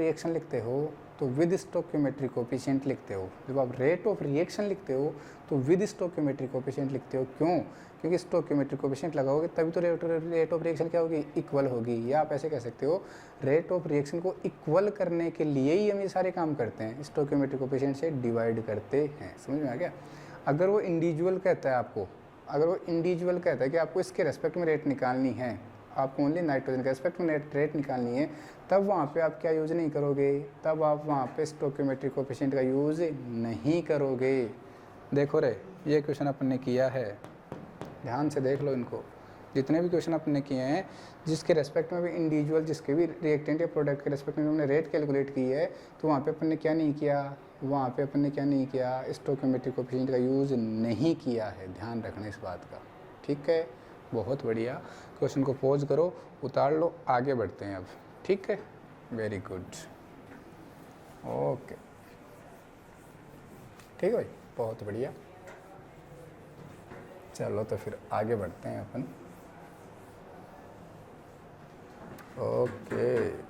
Reaction लिखते हो तो विद स्टोइकियोमेट्रिक कोफिशिएंट लिखते हो। जब आप रेट ऑफ रिएक्शन लिखते हो तो विद स्टोइकियोमेट्रिक कोफिशिएंट लिखते हो। क्यों? क्योंकि स्टोइकियोमेट्रिक कोफिशिएंट लगाओगे तभी तो रेट ऑफ रिएक्शन क्या होगी, इक्वल होगी। या आप ऐसे कह सकते हो रेट ऑफ रिएक्शन को इक्वल करने के लिए ही हम ये सारे काम करते हैं, स्टोइकियोमेट्रिक कोफिशिएंट से डिवाइड करते हैं। समझ में आ गया? अगर वो इंडिविजुअल कहता है आपको, अगर वो इंडिविजुअल कहता है कि आपको इसके रेस्पेक्ट में रेट निकालनी है, आपको ओनली नाइट्रोजन के रेस्पेक्ट में रेट निकालनी है, तब वहाँ पे आप क्या यूज़ नहीं करोगे, तब आप वहाँ पे स्टोइकियोमेट्रिक कोफिशिएंट का यूज़ नहीं करोगे। देखो रे, ये क्वेश्चन अपन ने किया है, ध्यान से देख लो इनको। जितने भी क्वेश्चन अपन ने किए हैं जिसके रेस्पेक्ट में भी इंडिविजुअल, जिसके भी रिएक्टेंट या प्रोडक्ट के रेस्पेक्ट में हमने रेट कैलकुलेट की है, तो वहाँ पे अपन ने क्या नहीं किया, वहाँ पे अपन ने क्या नहीं किया, स्टोइकियोमेट्रिक कोफिशिएंट का यूज़ नहीं किया है। ध्यान रखना इस बात का, ठीक है? बहुत बढ़िया। क्वेश्चन को पॉज करो, उतार लो, आगे बढ़ते हैं अब। ठीक है, वेरी गुड, ओके, ठीक है भाई, बहुत बढ़िया। चलो तो फिर आगे बढ़ते हैं अपन। ओके,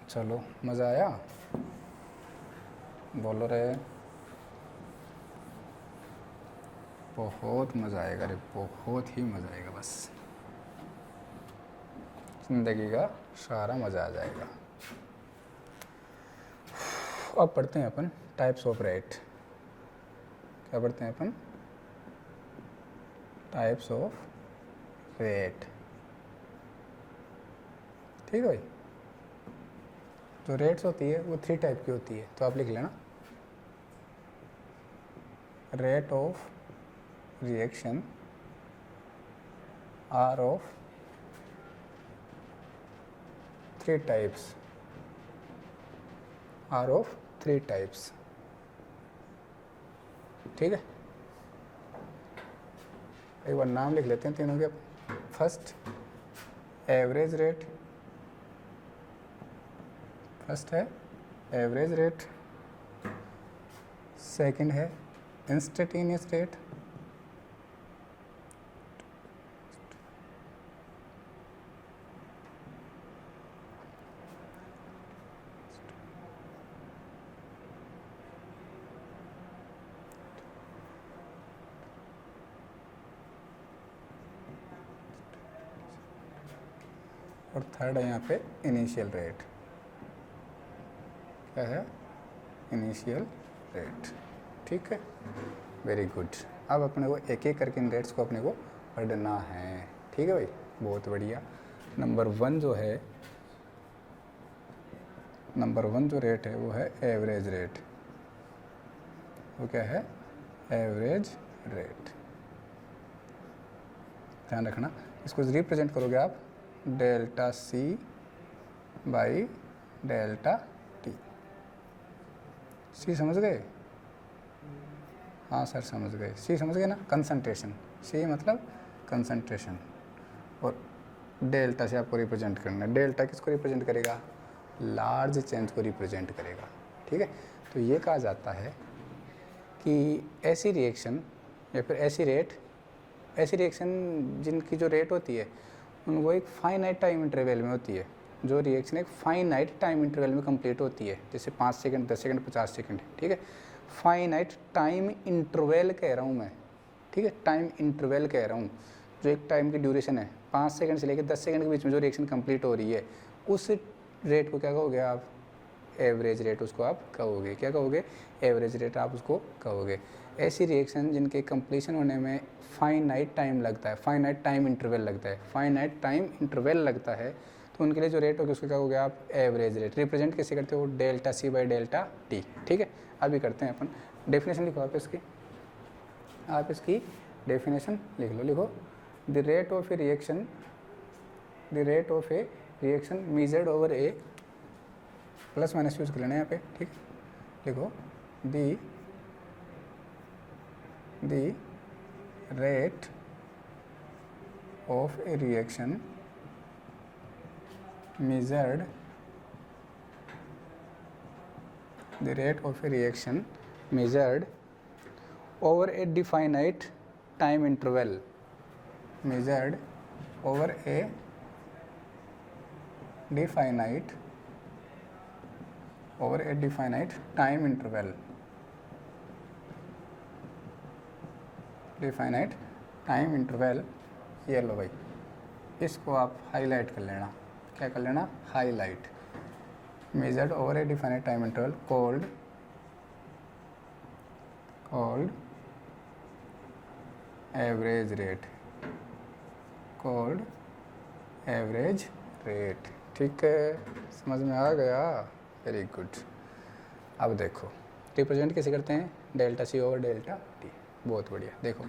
चलो, मज़ा आया? बोलो रे, बहुत मज़ा आएगा रे, बहुत ही मज़ा आएगा। बस ज़िंदगी का सारा मज़ा आ जाएगा। अब पढ़ते हैं अपन टाइप्स ऑफ रेट। क्या पढ़ते हैं अपन? Types of rate. ठीक है भाई? जो रेट्स होती है वो 3 टाइप की होती है, तो आप लिख लेना। Rate of reaction are of 3 types, are of 3 types. ठीक है, एक बार नाम लिख लेते हैं तीनों के। फर्स्ट एवरेज रेट, फर्स्ट है एवरेज रेट, सेकंड है इंस्टेंटेनियस रेट, और थर्ड है यहाँ पे इनिशियल रेट। क्या है? Initial rate. ठीक है, वेरी गुड। अब अपने को एक एक करके इन रेट्स को अपने को पढ़ना है। ठीक है भाई, बहुत बढ़िया। नंबर 1 जो है, नंबर 1 जो रेट है वो है एवरेज रेट। वो क्या है? Average rate. ध्यान रखना, इसको रिप्रेजेंट करोगे आप delta C by delta T. C समझ गए? हाँ सर समझ गए। सी समझ गए ना? कंसंट्रेशन। सी मतलब कंसंट्रेशन, और डेल्टा से आपको रिप्रेजेंट करना है। डेल्टा किसको रिप्रेजेंट करेगा? लार्ज चेंज को रिप्रेजेंट करेगा। ठीक है, तो ये कहा जाता है कि ऐसी रिएक्शन या फिर ऐसी रेट, ऐसी रिएक्शन जिनकी जो रेट होती है वो एक फाइनाइट टाइम इंटरवल में होती है। जो रिएक्शन एक फाइनाइट टाइम इंटरवल में कंप्लीट होती है, जैसे 5 सेकंड, 10 सेकंड, 50 सेकंड। ठीक है, फाइनाइट टाइम इंटरवल कह रहा हूँ मैं। ठीक है, टाइम इंटरवल कह रहा हूँ। जो एक टाइम की ड्यूरेशन है, 5 सेकंड से लेकर 10 सेकंड के बीच में जो रिएक्शन कंप्लीट हो रही है, उस रेट को क्या कहोगे आप? एवरेज रेट उसको आप कहोगे। क्या कहोगे? एवरेज रेट आप उसको कहोगे। ऐसी रिएक्शन जिनके कंप्लीशन होने में फाइनाइट टाइम लगता है, फाइनाइट टाइम इंटरवल लगता है, फाइनाइट टाइम इंटरवल लगता है, तो उनके लिए जो रेट होगी उसको क्या कहोगे आप? Average rate. रिप्रेजेंट कैसे करते हो? Delta C by delta T. ठीक है, अभी करते हैं अपन। डेफिनेशन लिखो आप इसकी, आप इसकी डेफिनेशन लिख लो। लिखो, the rate of A reaction, the rate of A reaction measured over A, plus minus use कर लेना यहाँ पे। ठीक, लिखो the rate of A reaction measured, the rate of a reaction measured over a definite time interval, measured over a definite time interval, definite time interval। ये लो भाई, इसको आप हाईलाइट कर लेना। क्या कर लेना? Highlight. Measured over a definite time interval called average rate, called average rate. ठीक है, समझ में आ गया? Very good. अब देखो रिप्रेजेंट कैसे करते हैं? Delta C over delta T. बहुत बढ़िया। देखो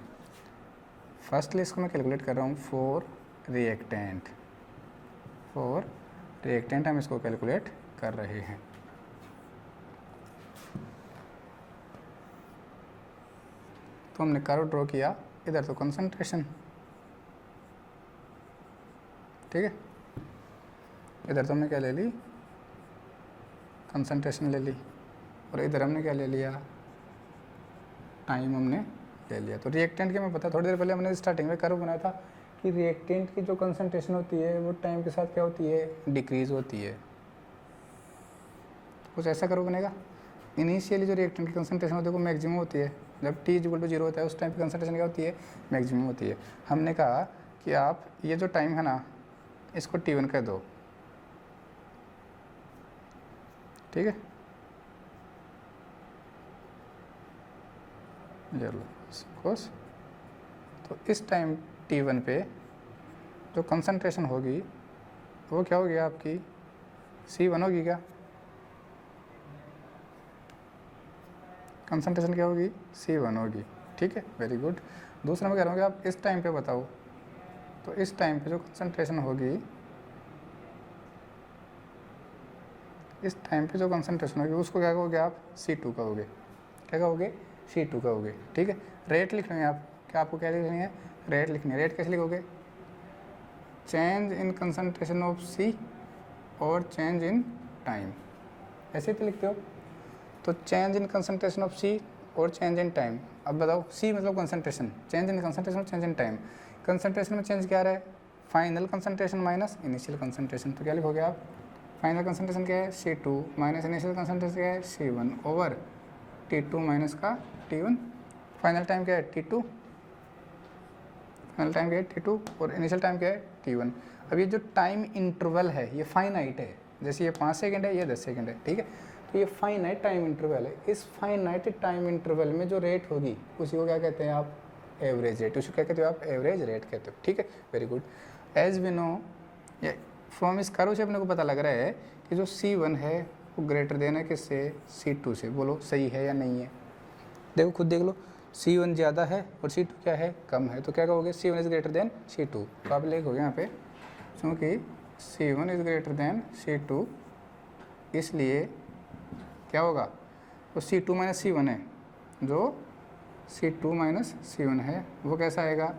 फर्स्टली इसको मैं कैलकुलेट कर रहा हूँ फॉर रिएक्टेंट हम इसको कैलकुलेट कर रहे हैं। तो हमने कर्व ड्रॉ किया, इधर तो कंसंट्रेशन, ठीक है, इधर तो हमने क्या ले ली? कंसंट्रेशन ले ली, और इधर हमने क्या ले लिया? टाइम हमने ले लिया। तो रिएक्टेंट के मैं पता, थोड़ी देर पहले हमने स्टार्टिंग में कर्व बनाया था कि रिएक्टेंट की जो कंसंट्रेशन होती है वो टाइम के साथ क्या होती है? डिक्रीज़ होती है। कुछ ऐसा कर्व बनेगा। इनिशियली जो रिएक्टेंट की कंसंट्रेशन होती है वो मैक्सिमम होती है, जब t = 0 होता है उस टाइम की कंसंट्रेशन क्या होती है? मैक्सिमम होती है। हमने कहा कि आप ये जो टाइम है ना, इसको t1 कह दो, ठीक है। ये लो सपोज, तो इस टाइम t1 पे जो कंसंट्रेशन होगी वो क्या होगी आपकी? C1 होगी। क्या कंसंट्रेशन क्या होगी? C1 होगी। ठीक है, वेरी गुड। दूसरा मैं कह रहा हूँ कि आप इस टाइम पे बताओ, तो इस टाइम पे जो कंसंट्रेशन होगी, इस टाइम पे जो कंसंट्रेशन होगी उसको क्या कहोगे आप? C2 कहोगे। क्या कहोगे? C2 कहोगे। ठीक है। रेट लिखनी है आप, क्या आपको क्या लिखनी है? रेट लिखनी है। रेट कैसे लिखोगे? Change in concentration of C और चेंज इन टाइम, ऐसे तो लिखते हो। तो change in concentration of C और चेंज इन टाइम। अब बताओ, C मतलब concentration, change in concentration, change in time. Concentration में चेंज क्या आ रहा है? Final concentration minus initial concentration. तो क्या लिखोगे आप? फाइनल कंसंट्रेशन क्या है? C2 माइनस इनिशियल कंसंट्रेशन क्या है? C1 ओवर T2 माइनस का T1। फाइनल टाइम क्या है? T2। फाइनल टाइम क्या है? T2 और इनिशियल टाइम क्या है? T1। अब ये जो टाइम इंटरवल है ये फाइनाइट है, जैसे ये 5 सेकंड है, ये 10 सेकंड है, ठीक है। तो ये फाइनाइट टाइम इंटरवल है। इस फाइनाइट टाइम इंटरवल में जो रेट होगी उसी को क्या कहते हैं आप? Average rate. उसको क्या कहते हो आप? एवरेज रेट कहते हो। ठीक है, very good. As we know, ये फ्रॉम इस कर्व से अपने को पता लग रहा है कि जो C1 है वो ग्रेटर देन है किससे? C2 से। बोलो सही है या नहीं है? देखो खुद देख लो, C1 ज़्यादा है और C2 क्या है? कम है। तो क्या कहोगे? C1 is greater than C2। तो आप लिखोगे यहाँ पे, क्योंकि C1 is greater than C2, इसलिए क्या होगा? तो C2 माइनस C1 है, जो C2 माइनस C1 है वो कैसा आएगा?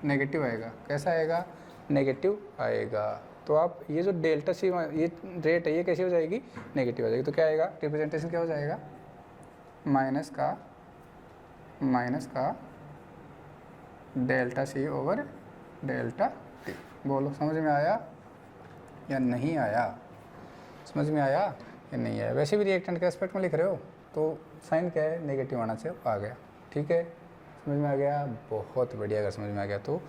नेगेटिव आएगा। कैसा आएगा? नेगेटिव आएगा। तो आप ये जो डेल्टा C ये रेट है ये कैसी हो जाएगी? नेगेटिव हो जाएगी। तो क्या आएगा? रिप्रेजेंटेशन क्या हो जाएगा? माइनस का delta C over delta T। बोलो समझ में आया या नहीं आया? समझ में आया या नहीं आया? वैसे भी रिएक्टेंट के एस्पेक्ट में लिख रहे हो तो साइन क्या है? नेगेटिव आना चाहिए, आ गया। ठीक है, समझ में आ गया? बहुत बढ़िया। अगर समझ में आ गया तो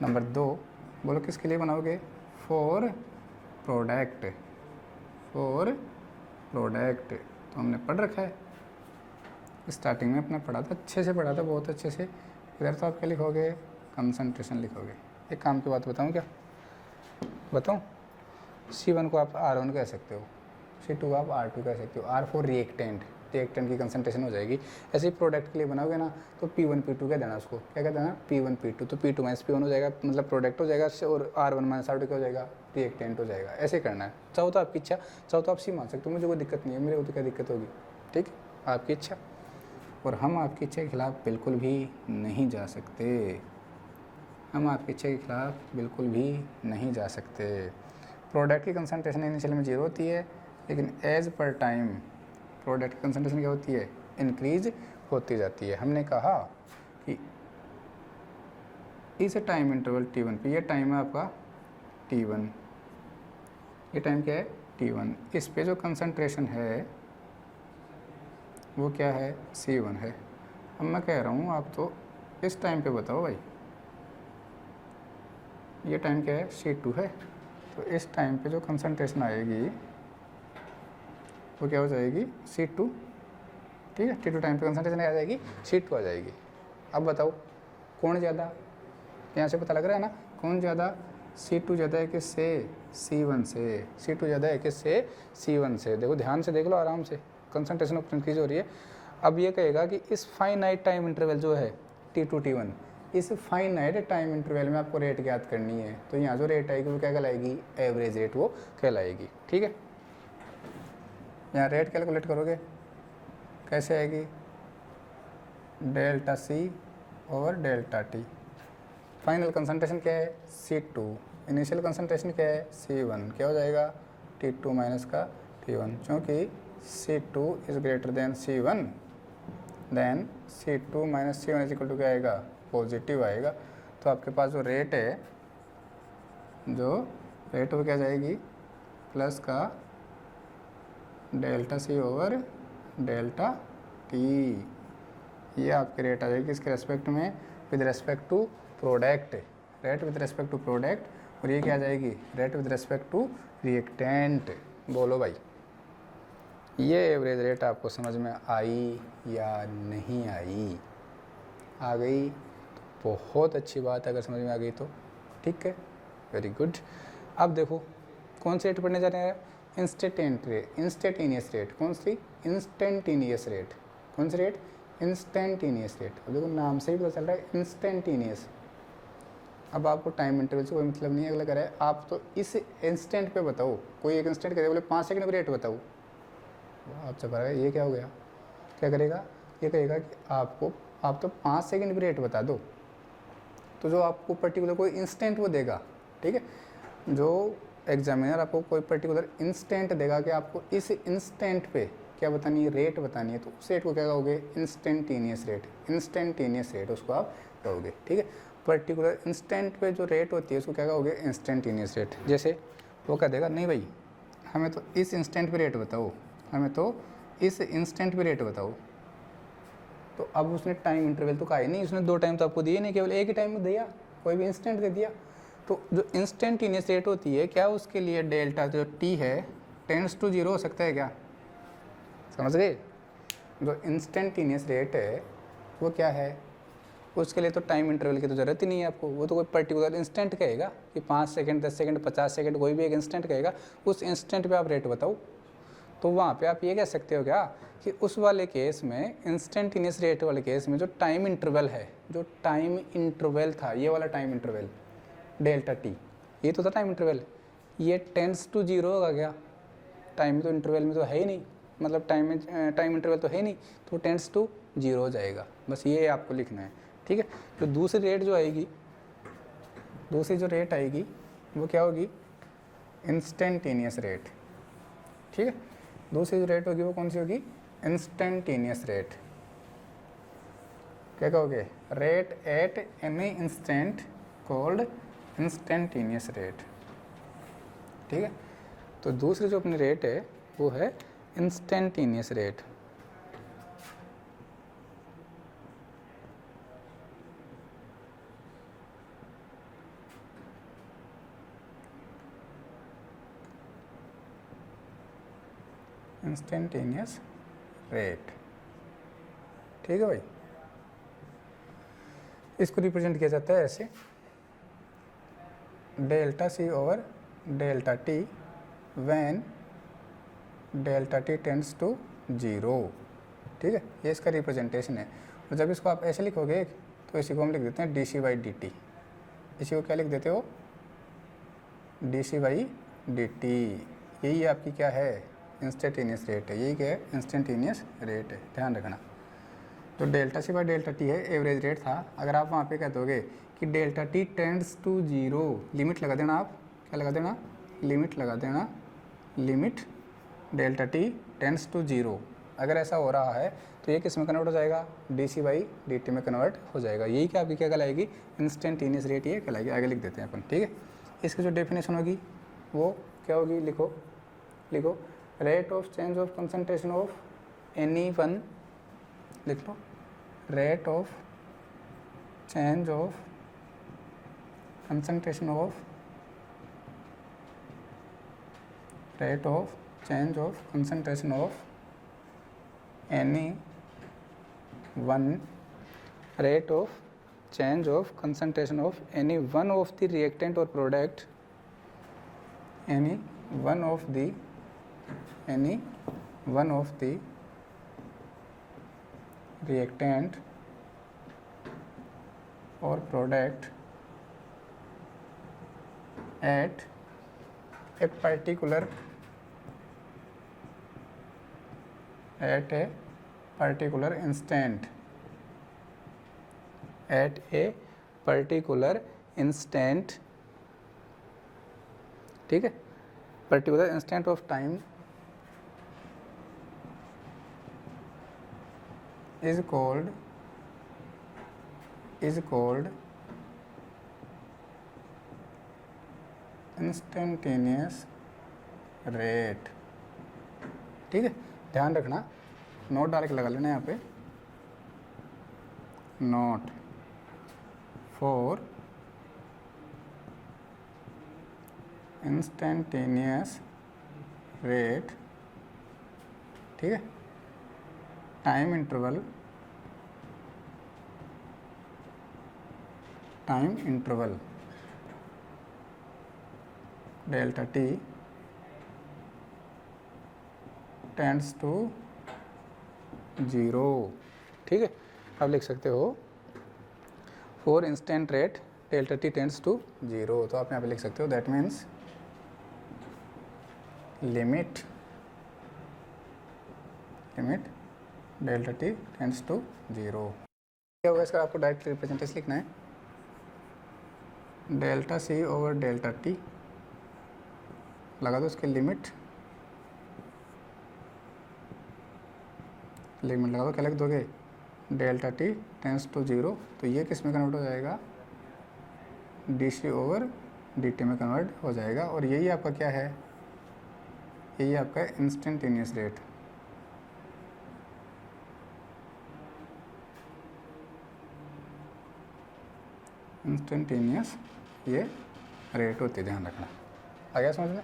नंबर 2 बोलो किसके लिए बनाओगे? For product. तो हमने पढ़ रखा है, स्टार्टिंग में अपने पढ़ा था, अच्छे से पढ़ा था, बहुत अच्छे से। इधर तो आप क्या लिखोगे? कंसंट्रेशन लिखोगे। एक काम की बात बताऊँ क्या? बताऊँ? C1 को आप R1 कह सकते हो, C2 को आप R2 कह सकते हो। R फॉर रिएक्टेंट की कंसंट्रेशन हो जाएगी। ऐसे ही प्रोडक्ट के लिए बनाओगे ना तो P1 P2 कह देना उसको। क्या कह देना? P1 P2। तो P2 माइनस P1 हो जाएगा, मतलब प्रोडक्ट हो जाएगा, और R1 माइनस R2 क्या हो जाएगा? रिएक्टेंट हो जाएगा। ऐसे करना है। चाहो तो आपकी इच्छा, चाहो तो आप C मान सकते हो, मुझे कोई दिक्कत नहीं है, मेरे को तो क्या दिक्कत होगी? ठीक, आपकी इच्छा। और हम आपकी इच्छा के खिलाफ बिल्कुल भी नहीं जा सकते। हम आपकी इच्छा के खिलाफ बिल्कुल भी नहीं जा सकते। प्रोडक्ट की कंसंट्रेशन इनिशियल में 0 होती है, लेकिन एज पर टाइम प्रोडक्ट की कंसंट्रेशन क्या होती है? इंक्रीज होती जाती है। हमने कहा कि इस टाइम इंटरवल t1 पे, ये टाइम है आपका t1, ये टाइम क्या है t1, इस पे जो कंसंट्रेशन है वो क्या है C1 है। अब मैं कह रहा हूँ आप तो इस टाइम पे बताओ भाई, ये टाइम क्या है C2 है, तो इस टाइम पे जो कंसंट्रेशन आएगी वो क्या हो जाएगी C2, ठीक है। T2 टाइम पे कंसंट्रेशन आ जाएगी C2 आ जाएगी। अब बताओ कौन ज़्यादा, यहाँ से पता लग रहा है ना कौन ज़्यादा, C2 ज़्यादा है किससे C1 से, C2 ज़्यादा है किससे C1 से। देखो ध्यान से देख लो आराम से, कंसंट्रेशन ऑफ इंक्रीज हो रही है। अब ये कहेगा कि इस फाइनाइट टाइम इंटरवल जो है T2 T1, इस फाइनाइट टाइम इंटरवल में आपको रेट ज्ञात करनी है, तो यहाँ जो रेट आएगी वो क्या कहलाएगी एवरेज रेट वो कहलाएगी, ठीक है। यहाँ रेट कैलकुलेट करोगे कैसे आएगी, delta C over delta T। Final concentration क्या है C2, इनिशियल कंसंट्रेशन क्या है C1, क्या हो जाएगा T2 माइनस का T1, क्योंकि C2 is greater than C1 then C2 minus C1 is equal to क्या आएगा पॉजिटिव आएगा। तो आपके पास जो रेट है, वो क्या जाएगी प्लस का delta C over delta T, ये आपकी रेट आ जाएगी किसके रेस्पेक्ट में, with respect to product, rate with respect to product, और ये क्या आ जाएगी rate with respect to reactant. बोलो भाई ये एवरेज रेट आपको समझ में आई या नहीं आई, आ गई तो बहुत अच्छी बात है, अगर समझ में आ गई तो ठीक है, वेरी गुड। अब देखो कौन सी रेट पढ़ने जा रहे हैं, इंस्टेंटेनियस रेट, कौन सी इंस्टेंटेनियस रेट, कौन सी रेट इंस्टेंटेनियस रेट। अब देखो नाम से ही पता चल रहा है इंस्टेंटेनियस। अब आपको टाइम इंटरवल से कोई मतलब नहीं है, अगला कह रहा है आप तो इस इंस्टेंट पे बताओ, कोई एक इंस्टेंट करे बोले 5 सेकंड में रेट बताओ, आप चल रहा है ये क्या हो गया, क्या करेगा ये कहेगा कि आप तो 5 सेकंड भी रेट बता दो, तो जो आपको पर्टिकुलर कोई इंस्टेंट वो देगा, ठीक है। जो एग्जामिनर आपको कोई पर्टिकुलर इंस्टेंट देगा कि आपको इस इंस्टेंट पे क्या बतानी है रेट बतानी है, तो उस रेट को क्या कहोगे इंस्टेंटेनियस रेट, इंस्टेंटेनियस रेट उसको आप कहोगे, ठीक है। पर्टिकुलर इंस्टेंट पे जो रेट होती है उसको क्या कहोगे इंस्टेंटेनियस रेट। जैसे वो कह देगा नहीं भाई हमें तो इस इंस्टेंट पे रेट बताओ, हमें तो इस इंस्टेंट पे रेट बताओ, तो अब उसने टाइम इंटरवल तो कहा ही नहीं, उसने 2 टाइम तो आपको दिए नहीं, केवल एक ही टाइम में दिया, कोई भी इंस्टेंट दे दिया। तो जो इंस्टेंटेनियस रेट होती है क्या उसके लिए डेल्टा जो T है टेंड्स टू 0 हो सकता है क्या, समझ गए। जो इंस्टेंटेनियस रेट है वो क्या है, उसके लिए तो टाइम इंटरवल की तो ज़रूरत ही नहीं है आपको, वो तो कोई पर्टिकुलर इंस्टेंट कहेगा कि 5 सेकंड 10 सेकंड 50 सेकंड कोई भी एक इंस्टेंट कहेगा, उस इंस्टेंट पे आप रेट बताओ। तो वहाँ पे आप ये कह सकते हो क्या कि उस वाले केस में इंस्टेंटेनियस रेट वाले केस में जो टाइम इंटरवल है, जो टाइम इंटरवल था ये वाला टाइम इंटरवल डेल्टा T, ये तो था टाइम इंटरवल, ये टेंड्स टू 0 होगा क्या, टाइम तो इंटरवल में तो है ही नहीं, मतलब टाइम इंटरवल तो है नहीं, तो टेंड्स टू 0 हो जाएगा, बस ये आपको लिखना है, ठीक है। तो दूसरी रेट जो आएगी, दूसरी जो रेट आएगी वो क्या होगी इंस्टेंटेनियस रेट, ठीक है। दूसरी जो रेट होगी वो कौन सी होगी इंस्टेंटेनियस रेट, क्या कहोगे rate at any instant called instantaneous rate, ठीक है। तो दूसरी जो अपनी रेट है वो है इंस्टेंटेनियस रेट। इंस्टेंटेनियस रेट, ठीक है भाई। इसको रिप्रेजेंट किया जाता है ऐसे, delta C over delta T when delta T tends to 0, ठीक है, ये इसका रिप्रेजेंटेशन है। और जब इसको आप ऐसे लिखोगे तो इसी को हम लिख देते हैं dC/dt, इसी को क्या लिख देते हो dC/dt, यही आपकी क्या है इंस्टेंटेनियस रेट है, यही क्या है इंस्टेंटेनियस रेट है, ध्यान रखना। तो डेल्टा C/डेल्टा T है एवरेज रेट था, अगर आप वहाँ पे कह दोगे कि delta T tends to 0, limit लगा देना, आप क्या लगा देना लिमिट लगा देना, limit delta T tends to 0, अगर ऐसा हो रहा है तो ये किस में कन्वर्ट हो जाएगा, dc/dt में कन्वर्ट हो जाएगा। यही क्या आपकी क्या कहलाएगी, इंस्टेंटेनियस रेट ये कहलाएगी। आगे लिख देते हैं अपन, ठीक है। इसकी जो डेफिनेशन होगी वो क्या होगी, लिखो rate of change of concentration of any one, लिख लो rate of change of concentration of rate of change of concentration of any one rate of change of concentration of any one of the reactant or product, any one of the reactant or product at a particular instant, ठीक है, particular instant of time is called instantaneous rate, ठीक है। ध्यान रखना, note डाल के लगा लेना यहाँ पे, नोट फॉर इंस्टेंटेनियस रेट, ठीक है। Time interval delta T tends to 0, ठीक है। अब लिख सकते हो for instant rate delta T tends to 0, तो आप यहाँ पे लिख सकते हो that means limit delta T tends to 0। क्या होगा इसका, आपको डायरेक्ट रिप्रेजेंटेशन लिखना है, delta C over delta T, लगा दो उसके लिमिट लगा दो, क्या लिख दोगे, डेल्टा टी टेंस टू 0, तो ये किस में कन्वर्ट हो जाएगा, dc/dt में कन्वर्ट हो जाएगा। और यही आपका क्या है, यही आपका इंस्टेंटेनियस रेट, इंस्टेंटेनियस ये रेट होती है, ध्यान रखना। आ गया समझ में,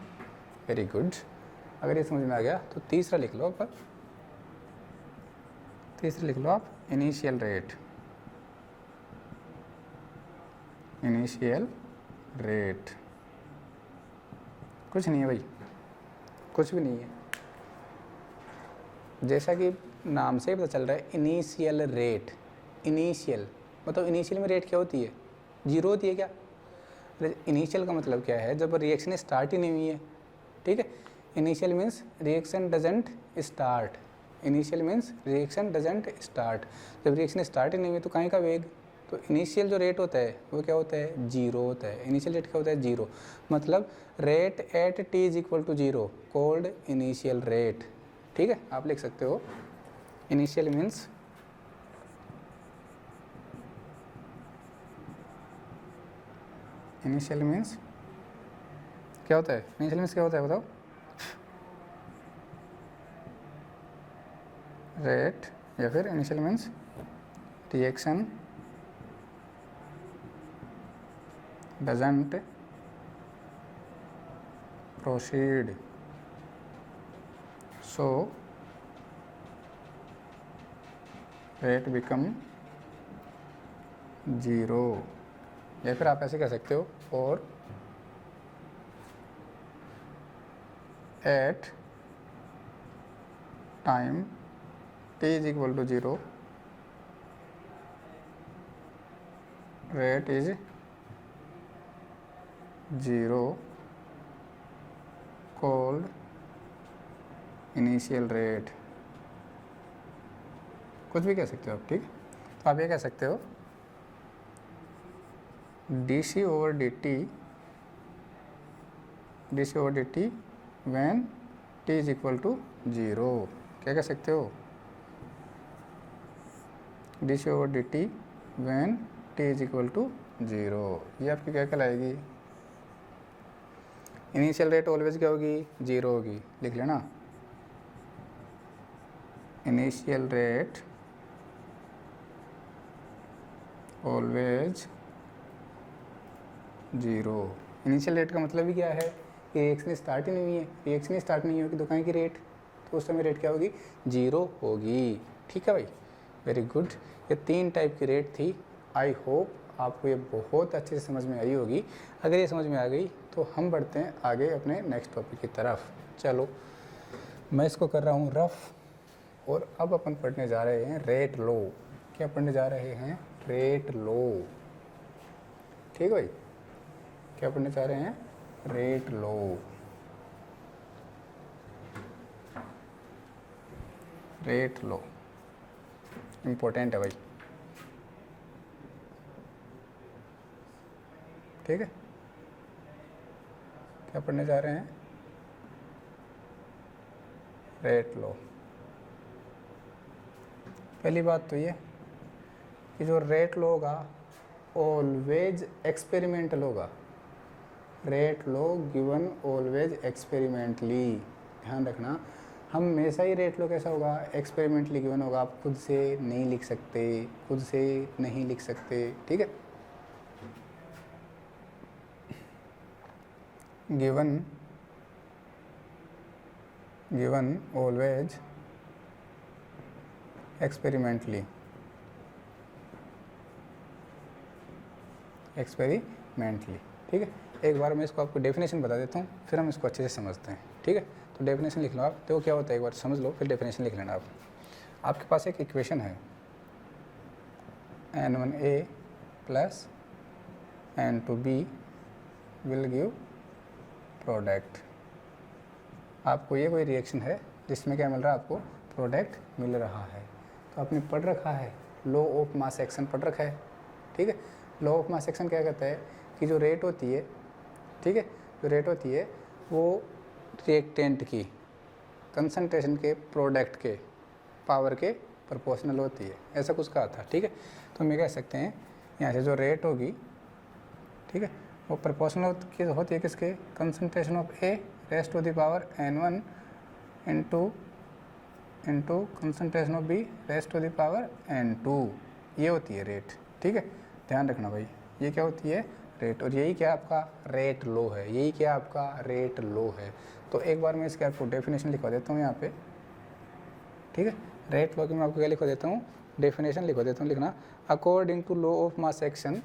वेरी गुड। अगर ये समझ में आ गया तो तीसरा लिख लो आप, इनिशियल रेट, कुछ नहीं है भाई, कुछ भी नहीं है, जैसा कि नाम से पता चल रहा है इनिशियल रेट। इनिशियल मतलब इनिशियल में रेट क्या होती है, 0 होती है क्या। इनिशियल का मतलब क्या है, जब रिएक्शन स्टार्ट ही नहीं हुई है, ठीक है। Initial means reaction doesn't start, जब रिएक्शन स्टार्ट ही नहीं हुई तो कहीं का वेग, तो इनिशियल जो रेट होता है वो क्या होता है, 0 होता है। इनिशियल रेट क्या होता है, 0, मतलब rate at t is equal to 0 called initial rate, ठीक है। आप लिख सकते हो इनिशियल मीन्स क्या होता है, बताओ, रेट या फिर initial means reaction doesn't proceed, so rate become 0। या फिर आप ऐसे कह सकते हो, और at time t is equal to 0 rate is 0 called initial rate, कुछ भी कह सकते हो आप, ठीक। तो आप ये कह सकते हो dc/dt when t is equal to 0, क्या कह सकते हो, dc/dt when t is equal to 0। ये आपकी क्या कहलाएगी? इनिशियल रेट ऑलवेज क्या होगी? 0 होगी। लिख लेना, initial rate always 0। Initial rate का मतलब ही क्या है? रिएक्शन स्टार्ट ही नहीं हुई है। रिएक्शन स्टार्ट नहीं होगी तो कहीं की रेट, तो उस समय रेट क्या होगी? 0 होगी। ठीक है भाई, वेरी गुड। ये 3 टाइप की रेट थी। आई होप आपको ये बहुत अच्छे से समझ में आई होगी। अगर ये समझ में आ गई तो हम बढ़ते हैं आगे अपने नेक्स्ट टॉपिक की तरफ। चलो, मैं इसको कर रहा हूँ रफ, और अब अपन पढ़ने जा रहे हैं रेट लो। क्या पढ़ने जा रहे हैं? रेट लो। ठीक है भाई, क्या पढ़ने जा रहे हैं? रेट लो। रेट लो इम्पोर्टेंट है भाई। ठीक है, क्या पढ़ने जा रहे हैं? रेट लो। पहली बात तो ये कि जो रेट लो होगा ऑलवेज एक्सपेरिमेंटल होगा। रेट लो गिवन ऑलवेज एक्सपेरिमेंटली। ध्यान रखना, हमेशा ही रेट लो कैसा होगा? एक्सपेरिमेंटली गिवन होगा। आप खुद से नहीं लिख सकते, खुद से नहीं लिख सकते। ठीक है, गिवन ऑलवेज एक्सपेरिमेंटली। ठीक है, एक बार मैं इसको आपको डेफिनेशन बता देता हूँ, फिर हम इसको अच्छे से समझते हैं। ठीक है, तो डेफिनेशन लिख लो आप। देखो क्या होता है, एक बार समझ लो फिर डेफिनेशन लिख लेना आप। आपके पास एक इक्वेशन है n1a plus n2b will give product. आपको ये कोई रिएक्शन है जिसमें क्या मिल रहा है? आपको प्रोडक्ट मिल रहा है। तो आपने पढ़ रखा है, लॉ ऑफ मास एक्शन पढ़ रखा है। ठीक है, लॉ ऑफ मास एक्शन क्या कहता है कि जो रेट होती है, ठीक है, जो रेट होती है वो रिएक्टेंट की कंसंट्रेशन के प्रोडक्ट के पावर के प्रोपोर्शनल होती है, ऐसा कुछ कहा था। ठीक है, तो हम ये कह सकते हैं यहाँ से जो रेट होगी, ठीक है, वो प्रोपोर्शनल होती है किसके? Concentration of A raised to the power n1 into concentration of B raised to the power n2। ये होती है रेट। ठीक है, ध्यान रखना भाई, ये क्या होती है? रेट। और यही क्या आपका रेट लो है, यही क्या आपका रेट लो है। तो एक बार मैं इसके आपको डेफिनेशन लिखवा देता हूँ यहाँ पे। ठीक है, रेट लो की मैं आपको क्या लिखवा देता हूँ? डेफिनेशन लिखवा देता हूँ। लिखना, according to law of mass action,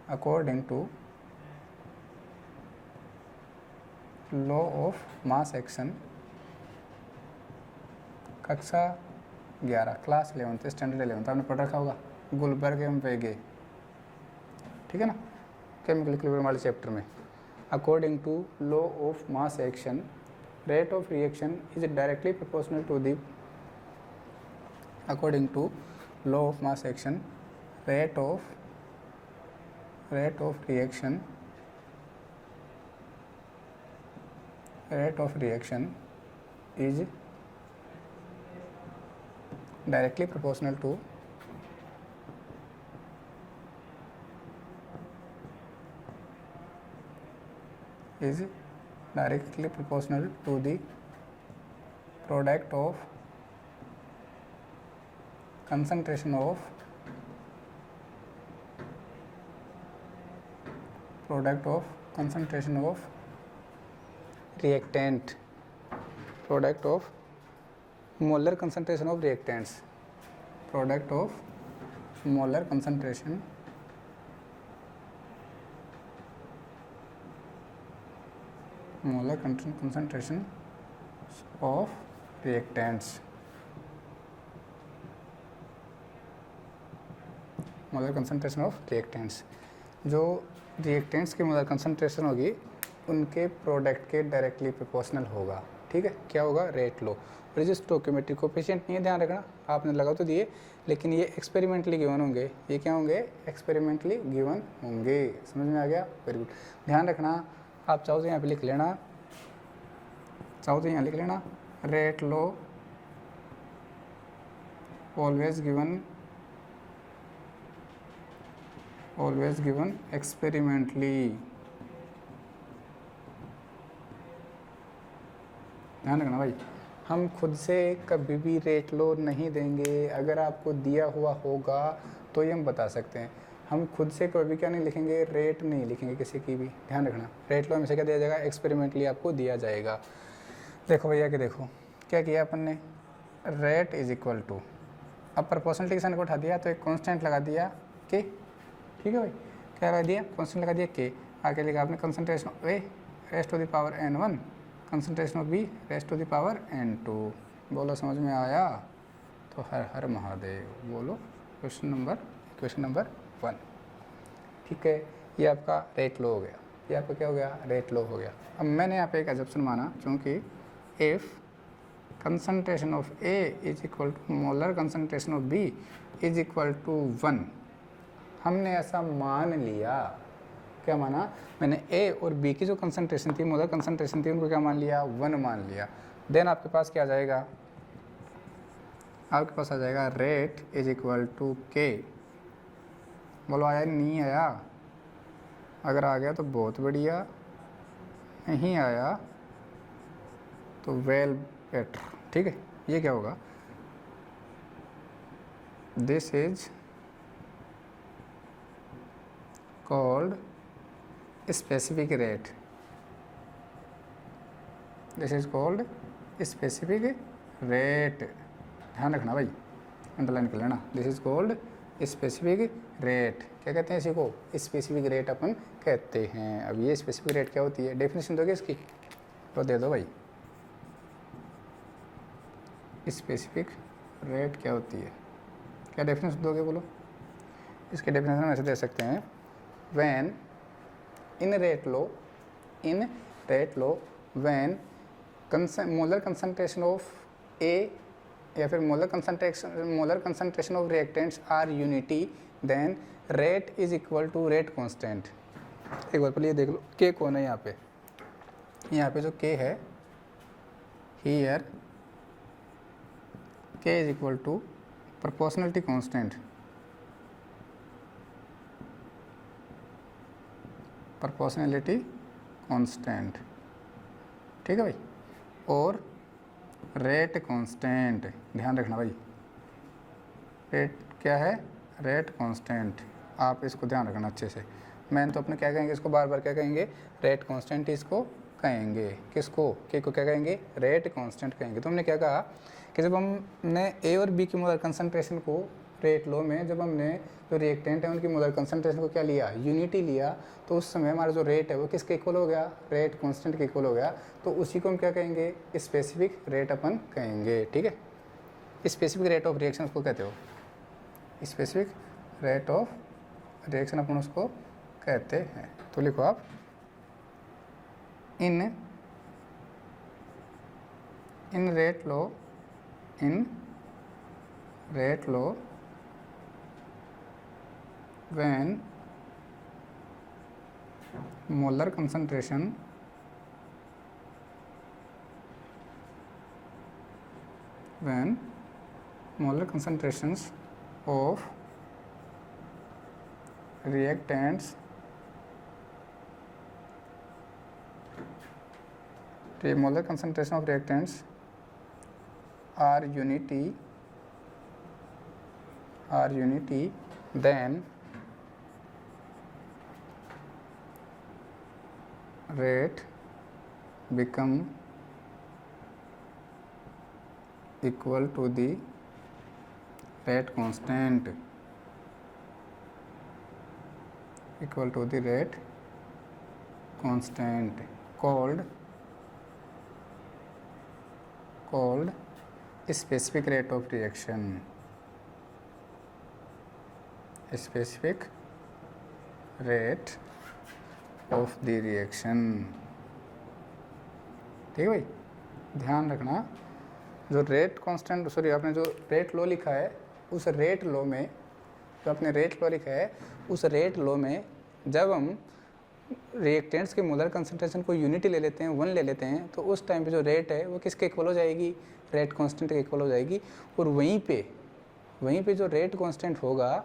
according to law of mass action, कक्षा 11 क्लास 11th स्टैंडर्ड 11th आपने पढ़ रखा होगा, गुलबर्ग एवं वेगे। ठीक है ना, केमिकल इक्विलिब्रियम वाले चैप्टर में। According to law of mass action, rate of reaction is directly proportional to the, according to law of mass action, rate of reaction is directly proportional to the product of concentration of reactant, product of molar concentration of reactants, product of molar concentration of reactants, molar concentration of reactants. जो reactants की molar concentration होगी उनके product के directly proportional होगा। ठीक है, क्या होगा? रेट लो। और ये स्टोइकोमेट्रिक कोएफिशिएंट नहीं है, ध्यान रखना, आपने लगा तो दिए, लेकिन ये एक्सपेरिमेंटली गिवन होंगे। ये क्या होंगे? एक्सपेरिमेंटली गिवन होंगे। समझ में आ गया? Very good. ध्यान रखना, आप चाहो तो यहाँ पे लिख लेना, चाहो तो यहाँ लिख लेना रेट लो always given experimentally। ध्यान रखना भाई, हम खुद से कभी भी रेट लो नहीं देंगे। अगर आपको दिया हुआ होगा तो ये हम बता सकते हैं। हम खुद से कभी क्या नहीं लिखेंगे, रेट नहीं लिखेंगे किसी की भी। ध्यान रखना, रेट लो हमेशा क्या दिया जाएगा, एक्सपेरिमेंटली आपको दिया जाएगा। देखो भैया कि देखो क्या किया अपन ने, रेट इज इक्वल टू, अब प्रोपोर्शनलिटी के साइन को उठा दिया तो एक कांस्टेंट लगा दिया के। ठीक है भाई, क्या लगा दिया, कांस्टेंट लगा दिया के। आगे लिखा आपने concentration of A raised to the power n1, concentration of B raised to the power n2। बोलो समझ में आया? तो हर हर महादेव बोलो। Question number 1। ठीक है, ये आपका रेट लो हो गया, ये आपका क्या हो गया, रेट लो हो गया। अब मैंने यहाँ पे एक एजम्पशन माना, क्योंकि if concentration of A is equal to molar concentration of B is equal to 1, हमने ऐसा मान लिया। क्या माना मैंने, ए और बी की जो कंसंट्रेशन थी, मोलर कंसंट्रेशन थी, उनको क्या मान लिया, 1 मान लिया। देन आपके पास क्या आ जाएगा, आपके पास आ जाएगा रेट इज इक्वल टू के। बोलो आया नहीं आया? अगर आ गया तो बहुत बढ़िया, नहीं आया तो वेल बेटर। ठीक है, ये क्या होगा, this is called specific rate. This is called specific rate. ध्यान रखना भाई, अंडरलाइन कर लेना। This is called specific rate. क्या कहते हैं इसी को, स्पेसिफिक रेट अपन कहते हैं। अब ये स्पेसिफिक रेट क्या होती है, डेफिनेशन दोगे इसकी तो दे दो भाई। स्पेसिफिक रेट क्या होती है, क्या डेफिनेशन दोगे बोलो? इसके डेफिनेशन ऐसे दे सकते हैं, when in rate law when molar concentration of A या फिर molar concentration of reactants are unity, then rate is equal to rate constant. एक बार पहले ये देख लो के कौन है यहाँ पे जो के है, here K is equal to proportionality constant, proportionality constant. ठीक है भाई, और रेट कांस्टेंट। ध्यान रखना भाई, रेट क्या है, रेट कांस्टेंट। आप इसको ध्यान रखना अच्छे से। मैंने तो अपने क्या कहेंगे इसको, बार बार क्या कहेंगे, रेट कांस्टेंट इसको कहेंगे। किसको, के को क्या कहेंगे, रेट कांस्टेंट कहेंगे। तो हमने क्या कहा कि जब हमने ए और बी की मोलर कंसंट्रेशन को रेट लो में, जब हमने जो रिएक्टेंट है उनकी मोलर कंसंट्रेशन को क्या लिया, यूनिटी लिया, तो उस समय हमारा जो रेट है वो किसके इक्वल हो गया, रेट कांस्टेंट के इक्वल हो गया। तो उसी को हम क्या कहेंगे, स्पेसिफिक रेट अपन कहेंगे। ठीक है, स्पेसिफिक रेट ऑफ रिएक्शन को कहते हो, स्पेसिफिक रेट ऑफ रिएक्शन अपन उसको कहते हैं। तो लिखो आप, in rate law when molar concentration molar concentrations of reactants the molar concentration of reactants are unity then rate become equal to the rate constant, called specific rate of reaction, specific rate of the reaction. ठीक है भाई, ध्यान रखना, जो rate constant, sorry आपने जो rate लो लिखा है, उस रेट लो में, जो आपने रेट लो लिखा है, उस रेट लो में जब हम रिएक्टेंट्स के मोलर कंसंट्रेशन को यूनिटी ले लेते हैं, 1 ले लेते हैं, तो उस टाइम पे जो रेट है वो किसके इक्वल हो जाएगी, रेट कांस्टेंट के इक्वल हो जाएगी। और वहीं पे वहीं पे जो रेट कांस्टेंट होगा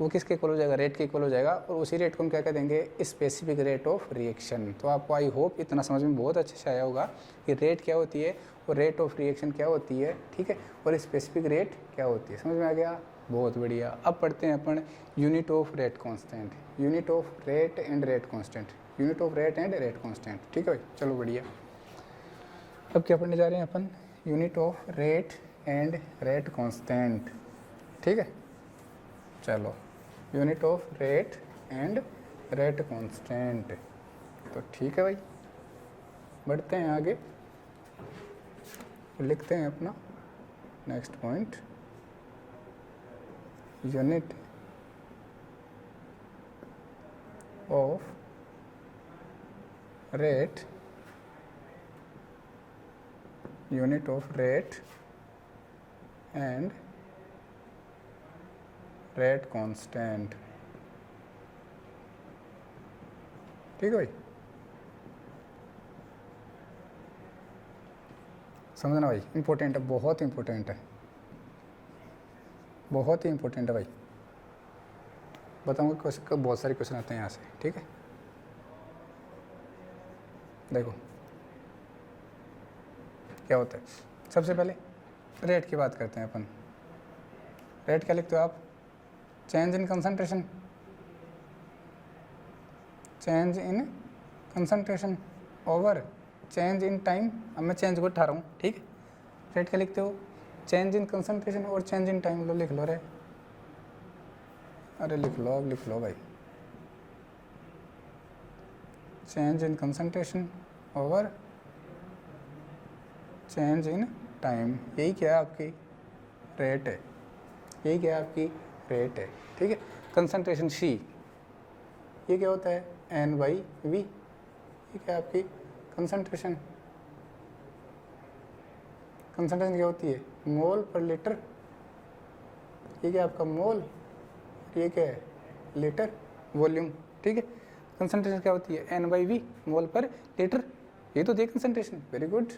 वो किसके इक्वल हो जाएगा, रेट के इक्वल हो जाएगा, और उसी रेट को हम क्या कह देंगे, स्पेसिफिक रेट ऑफ रिएक्शन। तो आपको आई होप इतना समझ में बहुत अच्छे से आया होगा कि रेट क्या होती है और रेट ऑफ रिएक्शन क्या होती है, ठीक है, और स्पेसिफिक रेट क्या होती है। समझ में आ गया, बहुत बढ़िया। अब पढ़ते हैं अपन unit of rate constant, unit of rate and rate constant, unit of rate and rate constant, ठीक है भाई, चलो बढ़िया। अब क्या पढ़ने जा रहे हैं अपन, unit of rate and rate constant, ठीक है, चलो unit of rate and rate constant. तो ठीक है भाई, बढ़ते हैं आगे, लिखते हैं अपना next point, unit of rate, unit of rate and rate constant, ठीक है भाई, समझना भाई, इंपॉर्टेंट है, बहुत इंपॉर्टेंट है, बहुत ही इंपॉर्टेंट है भाई। बताऊंगा क्वेश्चन, बहुत सारे क्वेश्चन आते हैं यहाँ से, ठीक है। देखो क्या होता है, सबसे पहले रेट की बात करते हैं अपन। रेट क्या लिखते हो आप, change in concentration, change in concentration over change in time. अब मैं चेंज को उठा रहा हूँ, ठीक है। रेट क्या लिखते हो, चेंज इन कंसंट्रेशन और चेंज इन टाइम। लो लिख लो रे, अरे लिख लो, अब लिख लो भाई, change in concentration over change in time, यही क्या है आपकी रेट है, यही क्या है आपकी रेट है, ठीक है। कंसंट्रेशन सी, ये क्या होता है, एन बाई वी, ये क्या है आपकी कंसंट्रेशन। कंसंट्रेशन क्या होती है, मोल पर लीटर, ये क्या आपका मोल, ये क्या है लीटर वॉल्यूम, ठीक है। कंसंट्रेशन क्या होती है, N by we, mole per litre, ये तो दिए कंसंट्रेशन, वेरी गुड।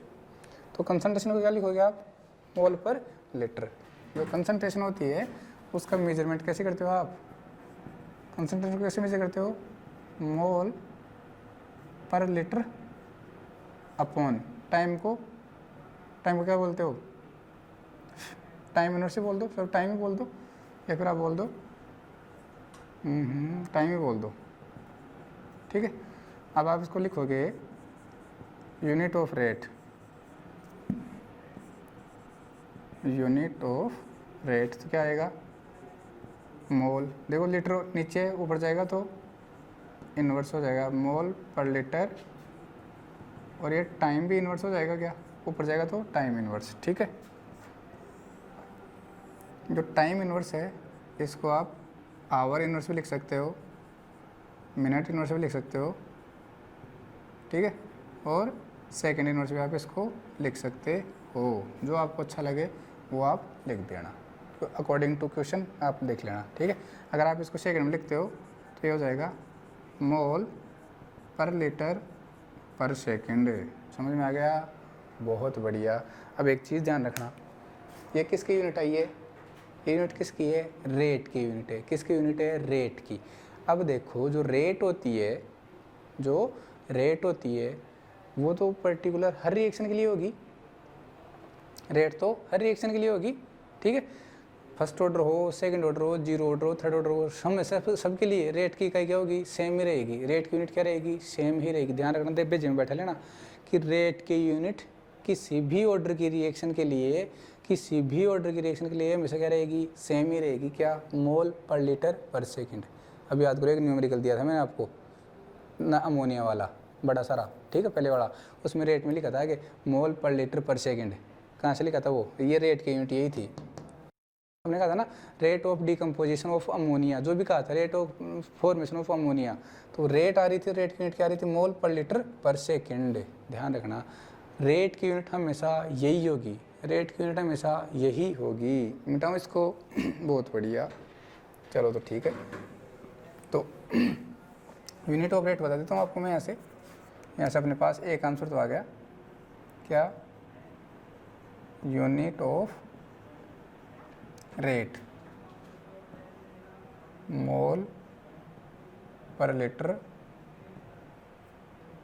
तो कंसंट्रेशन को क्या लिखोगे आप, मोल पर लीटर। जो कंसंट्रेशन होती है उसका मेजरमेंट कैसे करते हो आप, कंसंट्रेशन को कैसे मेजर करते हो, मोल पर लीटर अपॉन टाइम को क्या बोलते हो, टाइम यूनिट बोल दो, फिर टाइम ही बोल दो, या फिर आप बोल दो टाइम ही बोल दो, ठीक है। अब आप इसको लिखोगे unit of rate, unit of rate तो क्या आएगा, मोल, देखो लीटर नीचे ऊपर जाएगा तो इन्वर्स हो जाएगा, मोल पर लीटर, और ये टाइम भी इन्वर्स हो जाएगा, क्या ऊपर जाएगा तो टाइम इन्वर्स, ठीक है। जो टाइम इन्वर्स है इसको आप आवर इन्वर्स भी लिख सकते हो, मिनट इन्वर्स भी लिख सकते हो, ठीक है, और सेकंड इन्वर्स भी आप इसको लिख सकते हो, जो आपको अच्छा लगे वो आप लिख देना, तो अकॉर्डिंग टू क्वेश्चन आप देख लेना, ठीक है। अगर आप इसको सेकंड में लिखते हो तो ये हो जाएगा मोल पर लीटर पर सेकंड। समझ में आ गया, बहुत बढ़िया। अब एक चीज़ ध्यान रखना, ये किसकी यूनिट आई है, ये यूनिट किसकी है, रेट की यूनिट है, किसकी यूनिट है, रेट की। अब देखो जो रेट होती है, जो रेट होती है वो तो पर्टिकुलर हर रिएक्शन के लिए होगी, रेट तो हर रिएक्शन के लिए होगी, ठीक है। फर्स्ट ऑर्डर हो, सेकंड ऑर्डर हो, जीरो ऑर्डर हो, थर्ड ऑर्डर हो, सबके लिए रेट की इकाई क्या होगी, सेम ही रहेगी, रेट की यूनिट क्या रहेगी, सेम ही रहेगी। ध्यान रखना, देख पेज में बैठा लेना कि रेट की यूनिट किसी भी ऑर्डर की रिएक्शन के लिए, किसी भी ऑर्डर की रिएक्शन के लिए हमेशा क्या रहेगी, सेम ही रहेगी, क्या, मोल पर लीटर पर सेकेंड। अब याद करो एक न्यूमेरिकल दिया था मैंने आपको ना, अमोनिया वाला बड़ा सारा, ठीक है, पहले वाला, उसमें रेट में लिखा था कि मोल पर लीटर पर सेकेंड। कहाँ से लिखा था वो, ये रेट की यूनिट यही थी। हमने कहा था ना rate of decomposition of ammonia, जो भी कहा था rate of formation of ammonia, तो रेट आ रही थी, रेट की यूनिट क्या आ रही थी, मोल पर लीटर पर सेकेंड। ध्यान रखना रेट की यूनिट हमेशा यही होगी, रेट की यूनिट हमेशा यही होगी। मिटाऊँ इसको बहुत बढ़िया, चलो तो ठीक है। तो यूनिट ऑफ रेट बता देता हूँ आपको मैं यहाँ से अपने पास एक आंसर तो आ गया, क्या, unit of rate mole per litre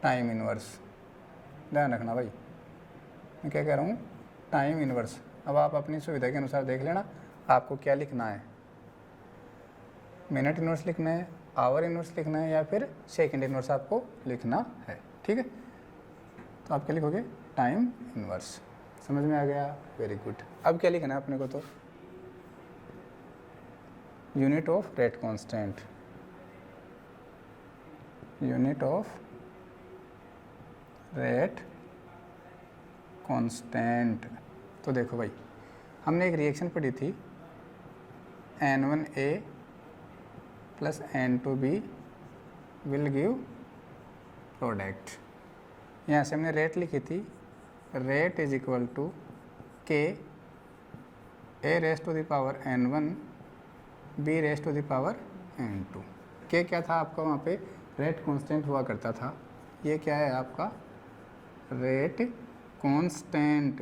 time inverse. ध्यान रखना भाई, मैं क्या कह रहा हूँ, टाइम इनवर्स। अब आप अपनी सुविधा के अनुसार देख लेना आपको क्या लिखना है, मिनट इनवर्स लिखना है, आवर इनवर्स लिखना है, या फिर सेकंड इनवर्स आपको लिखना है। ठीक है, तो आप क्या लिखोगे, टाइम इनवर्स। समझ में आ गया, वेरी गुड। अब क्या लिखना है अपने को, तो unit of rate constant, unit of rate constant. तो देखो भाई, हमने एक रिएक्शन पढ़ी थी N1A plus N2B will give product. यहाँ से हमने रेट लिखी थी, rate is equal to K A raise to the power N1 B raise to the power N2। K क्या था आपका, वहाँ पे रेट कांस्टेंट हुआ करता था। ये क्या है आपका, रेट कांस्टेंट।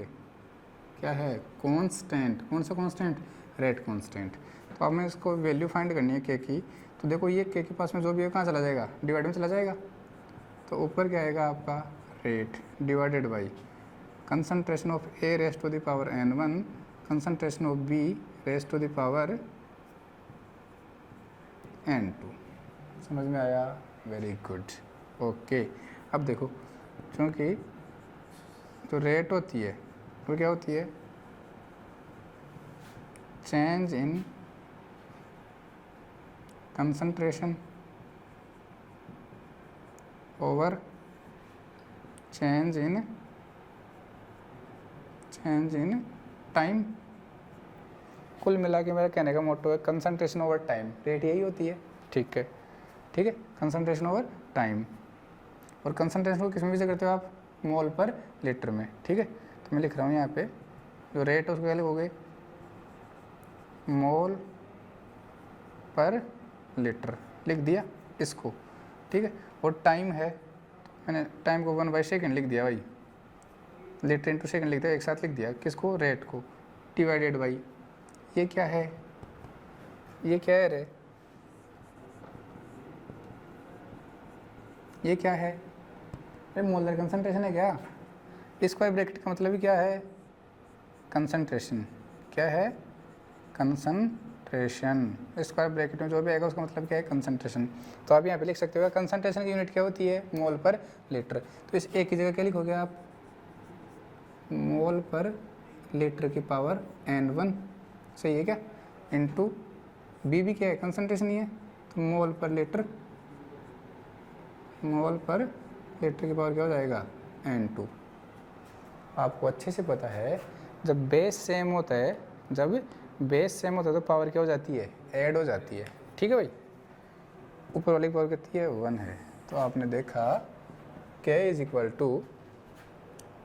क्या है, कांस्टेंट। कौन सा कांस्टेंट, रेट कांस्टेंट। तो अब मैं इसको वैल्यू फाइंड करनी है K की। तो देखो ये K के पास में जो भी है कहाँ चला जाएगा, डिवाइड में चला जाएगा। तो ऊपर क्या आएगा आपका, rate divided by concentration of A raise to the power N1, concentration of B raise to the power N2। समझ में आया, वेरी गुड, ओके। अब देखो, क्योंकि जो रेट होती है वो क्या होती है, change in concentration over change in time. कुल मिला के मेरा कहने का मोटो है कंसंट्रेशन ओवर टाइम, रेट यही होती है। ठीक है, ठीक है, कंसंट्रेशन ओवर टाइम। और कंसंट्रेशन को किस में मेजर करते हो आप, मोल पर लीटर में। ठीक है, तो मैं लिख रहा हूँ यहाँ पे जो रेट है उसको क्या लिखोगे, मोल पर लीटर लिख दिया इसको। ठीक है, और टाइम है, मैंने टाइम को 1/सेकंड लिख दिया भाई, लीटर इंटू सेकंड लिख दिया, एक साथ लिख दिया। किसको, रेट को, डिवाइडेड बाई ये क्या है, ये क्या है रे, ये क्या है, अरे मोलर कंसंट्रेशन है क्या। स्क्वायर ब्रैकेट का मतलब ही क्या है, कंसंट्रेशन। क्या है, कंसंट्रेशन। स्क्वायर ब्रैकेट में जो भी आएगा उसका मतलब क्या है, कंसंट्रेशन। तो आप यहाँ पे लिख सकते हो कंसंट्रेशन की यूनिट क्या होती है, मोल पर लीटर। तो इस एक की जगह क्या लिखोगे आप, मोल पर लीटर की पावर N1, सही है क्या, इनटू बी भी क्या है, कंसंट्रेशन ही है, तो मोल पर लीटर, मोल पर लीटर की पावर क्या हो जाएगा, N2। आपको अच्छे से पता है जब बेस सेम होता है, जब बेस सेम होता है तो पावर क्या हो जाती है, ऐड हो जाती है। ठीक है भाई, ऊपर वाली पावर कितनी है, 1 है। तो आपने देखा K इज इक्वल टू,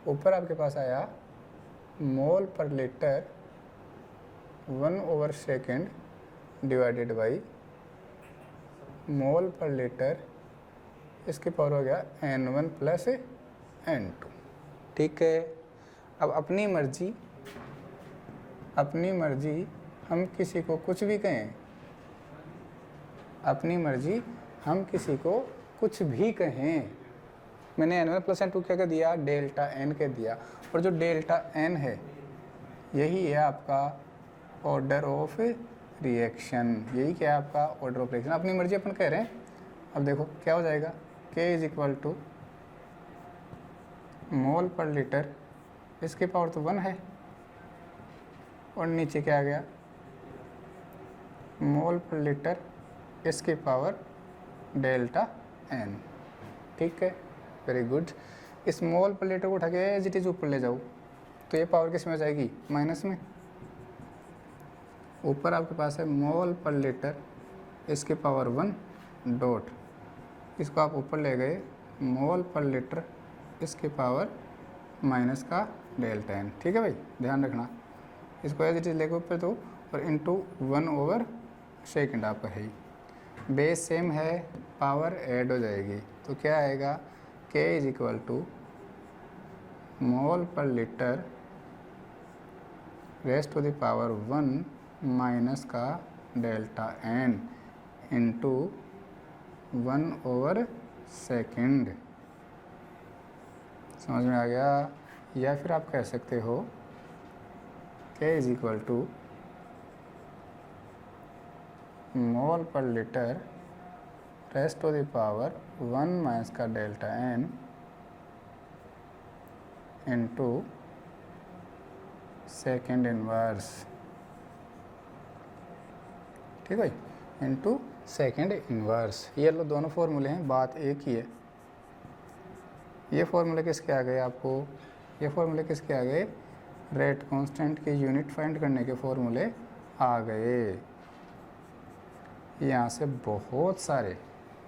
ऊपर आपके पास आया मोल per litre 1/सेकंड divided by mole per litre, इसकी पावर हो गया N1 प्लस N2। ठीक है, अब अपनी मर्जी हम किसी को कुछ भी कहें, अपनी मर्जी हम किसी को कुछ भी कहें। मैंने N1 प्लस N2 क्या कह दिया, डेल्टा N कह दिया। और जो डेल्टा N है यही है आपका ऑर्डर ऑफ रिएक्शन, यही क्या है आपका ऑर्डर ऑफ रिएक्शन। अपनी मर्जी अपन कह रहे हैं। अब देखो क्या हो जाएगा, K is equal to mole per litre, इसकी पावर तो 1 है, और नीचे क्या आ गया, मोल पर लीटर, इसकी पावर डेल्टा N। ठीक है, वेरी गुड। इस मोल पर लीटर को उठा के एज इट इज ऊपर ले जाओ, तो ये पावर किस में जाएगी, माइनस में। ऊपर आपके पास है मोल पर लीटर, इसकी पावर 1 डॉट, इसको आप ऊपर ले गए, मोल पर लीटर, इसकी पावर माइनस का डेल्टा N। ठीक है भाई, ध्यान रखना, इसको एज इट इज लेके ऊपर तो, और इंटू 1/सेकंड आपका है, बेस सेम है, पावर ऐड हो जाएगी। तो क्या आएगा, K is equal to mole per litre raise to the power 1 minus का डेल्टा N। इंटू 1/2 समझ में आ गया। या फिर आप कह सकते हो K is equal to mole per litre raise to the power 1 minus का delta n into second inverse, ठीक है, इंटू सेकेंड इनवर्स। ये लो दोनों फॉर्मूले हैं, बात एक ही है। ये फॉर्मूले किसके आ गए आपको, ये फॉर्मूले किसके आ गए, रेट कांस्टेंट की यूनिट फाइंड करने के फॉर्मूले आ गए। यहाँ से बहुत सारे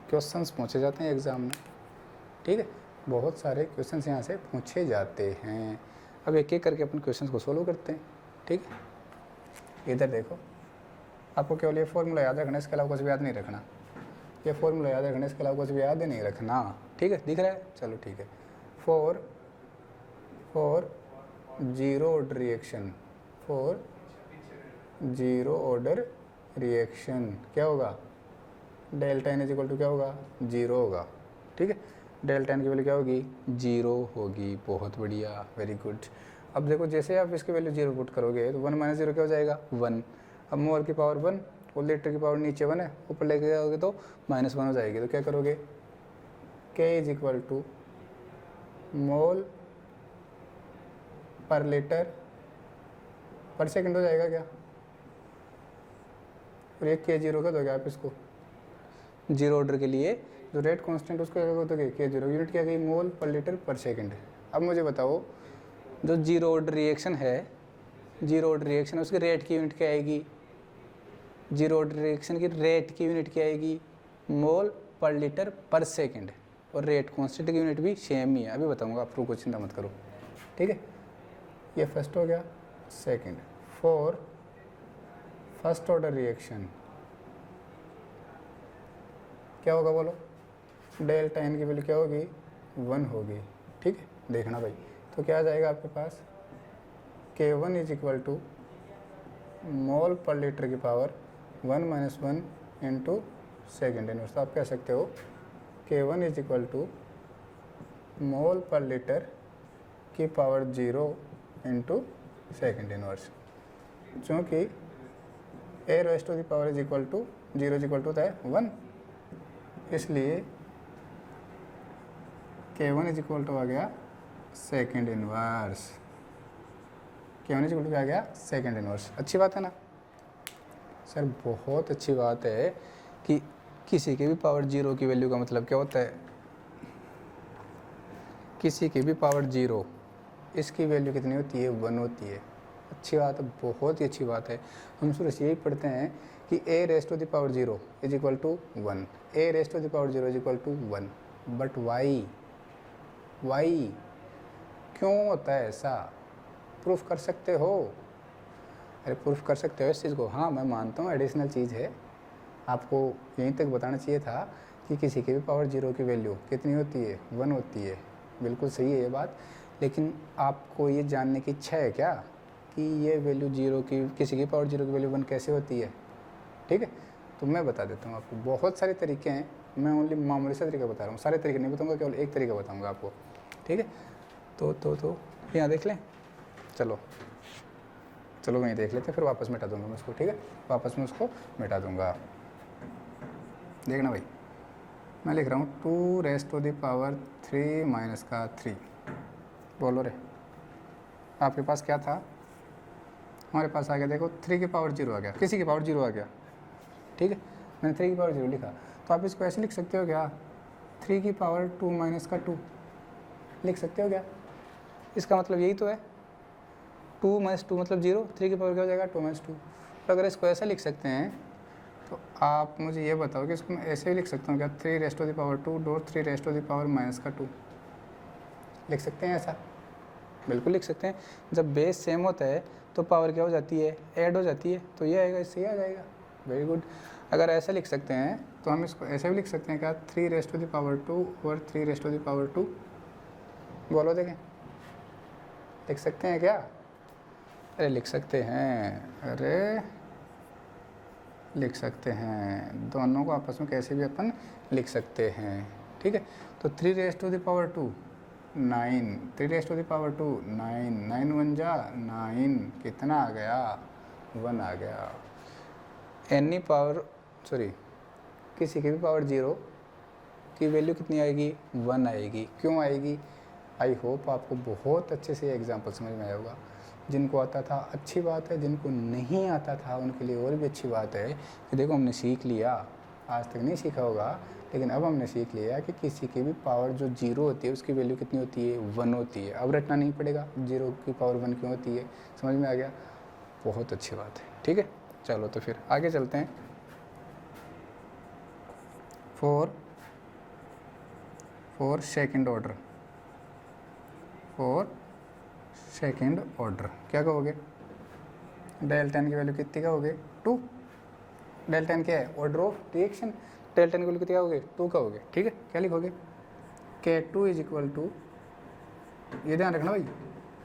क्वेश्चंस पूछे जाते हैं एग्ज़ाम में, ठीक है, बहुत सारे क्वेश्चंस यहाँ से पूछे जाते हैं। अब एक एक करके अपन क्वेश्चंस को सोल्व करते हैं, ठीक है। इधर देखो, आपको केवल ये फॉर्मूला याद रखना, इसके अलावा कुछ भी याद नहीं रखना। ये फॉर्मूला याद रखना, इसके अलावा कुछ भी याद नहीं रखना, ठीक है। दिख रहा है, चलो ठीक है। For zero order reaction, for zero order reaction क्या होगा, delta N is equal to क्या होगा, 0 होगा, ठीक है। डेल्टा एन की वैल्यू क्या होगी, 0 होगी। बहुत बढ़िया, वेरी गुड। अब देखो, जैसे आप इसकी वैल्यू 0 पुट करोगे तो 1 माइनस 0 क्या हो जाएगा, 1। अब मोल की पावर 1 और लीटर की पावर नीचे 1 है, ऊपर लेके जाओगे तो -1 हो जाएगी। तो क्या करोगे, K is equal to mole per litre पर सेकंड हो जाएगा क्या, और एक K0 का दोगे आप इसको, जीरो ऑर्डर के लिए जो रेट कांस्टेंट उसको क्या दोगे, K0, यूनिट क्या गई, मोल पर लीटर पर सेकंड। अब मुझे बताओ, जो जीरो ऑर्डर रिएक्शन है, जीरो ऑर्डर रिएक्शन है, उसकी रेट की यूनिट क्या आएगी, जीरो ऑर्डर रिएक्शन की रेट की यूनिट क्या आएगी, मोल पर लीटर पर सेकंड, और रेट कांस्टेंट की यूनिट भी सेम ही है। अभी बताऊंगा, आप को चिंता मत करो, ठीक है। ये फर्स्ट हो गया। Second, for first order reaction क्या होगा बोलो, डेल्टा एन की वैल्यू क्या होगी, 1 होगी, ठीक है। देखना भाई, तो क्या आ जाएगा आपके पास, K1 is equal to mole per litre की power 1 minus 1 into second inverse. तो आप कह सकते हो K1 is equal to mole per litre की पावर 0 इंटू सेकेंड इनवर्स। चूँकि A raise to the power is equal to 0 is equal to होता है 1, इसलिए K1 इज इक्वल टू आ गया second inverse. K1 is equal to आ गया second inverse. अच्छी बात है ना सर, बहुत अच्छी बात है कि किसी की भी पावर 0 की वैल्यू का मतलब क्या होता है, किसी की भी पावर 0, इसकी वैल्यू कितनी होती है, 1 होती है। अच्छी बात है, बहुत ही अच्छी बात है। हम शुरू से यही पढ़ते हैं कि A raise to the power 0 is equal to 1, A raise to the power 0 is equal to 1। But why क्यों होता है ऐसा, प्रूफ कर सकते हो, अरे प्रूफ कर सकते हो इस चीज़ को। हाँ मैं मानता हूँ एडिशनल चीज़ है, आपको यहीं तक बताना चाहिए था कि किसी की भी पावर 0 की वैल्यू कितनी होती है, 1 होती है। बिल्कुल सही है ये बात, लेकिन आपको ये जानने की इच्छा है क्या कि ये वैल्यू 0 की, किसी की पावर 0 की वैल्यू 1 कैसे होती है, ठीक है। तो मैं बता देता हूँ आपको, बहुत सारे तरीके हैं, मैं ओनली मामूली सा तरीका बता रहा हूँ, सारे तरीके नहीं बताऊँगा, केवल एक तरीका बताऊँगा आपको, ठीक है। तो यहाँ देख लें, चलो वहीं देख लेते हैं, फिर वापस मिटा दूंगा मैं उसको, ठीक है, वापस मैं उसको मिटा दूंगा। देखना भाई, मैं लिख रहा हूँ 2 raise to the power 3 minus का 3। बोलो रे, आपके पास क्या था, हमारे पास आ गया, देखो 3 की पावर 0 आ गया, किसी की पावर 0 आ गया, ठीक है। मैंने 3 की पावर 0 लिखा, तो आप इसको ऐसे लिख सकते हो क्या, 3 की पावर 2 माइनस का 2 लिख सकते हो क्या। इसका मतलब यही तो है, 2 माइनस 2 मतलब 0, 3 की पावर क्या हो जाएगा, 2 माइनस 2। तो अगर इसको ऐसा लिख सकते हैं तो आप मुझे ये बताओ कि इसको मैं ऐसे ही लिख सकता हूँ क्या, 3 raise to the power 2 dot 3 raise to the power minus का 2 लिख सकते हैं ऐसा, बिल्कुल लिख सकते हैं। जब बेस सेम होता है तो पावर क्या हो जाती है, ऐड हो जाती है, तो ये आएगा, इससे ही आ जाएगा। Very good. अगर ऐसा लिख सकते हैं तो हम इसको ऐसे भी लिख सकते हैं क्या, 3 रेज़ टू द पावर 2 और 3 रेज़ टू द पावर 2। बोलो देखें, लिख सकते हैं क्या, अरे लिख सकते हैं, अरे लिख सकते हैं, दोनों को आपस में कैसे भी अपन लिख सकते हैं, ठीक है। तो 3 raise to the power 2 9, 3 raise to the power 2 9, 9 1 जा 9, कितना आ गया 1 आ गया। एनी पावर सॉरी किसी की भी पावर 0 की वैल्यू कितनी आएगी 1 आएगी। क्यों आएगी? आई होप आपको बहुत अच्छे से एग्जाम्पल समझ में आया होगा। जिनको आता था अच्छी बात है, जिनको नहीं आता था उनके लिए और भी अच्छी बात है कि देखो हमने सीख लिया, आज तक नहीं सीखा होगा लेकिन अब हमने सीख लिया कि किसी की भी पावर जो 0 होती है उसकी वैल्यू कितनी होती है 1 होती है। अब रटना नहीं पड़ेगा 0 की पावर 1 क्यों होती है, समझ में आ गया, बहुत अच्छी बात है, ठीक है। चलो तो फिर आगे चलते हैं। For second order, for second order क्या कहोगे? डेल्टा एन की वैल्यू कितनी कहोगे 2। डेल्टा एन क्या है? Order of reaction. Delta N की वैल्यू कितनी कहोगे 2 कहोगे, ठीक है। क्या लिखोगे? K2 इज इक्वल टू, ये ध्यान रखना भाई,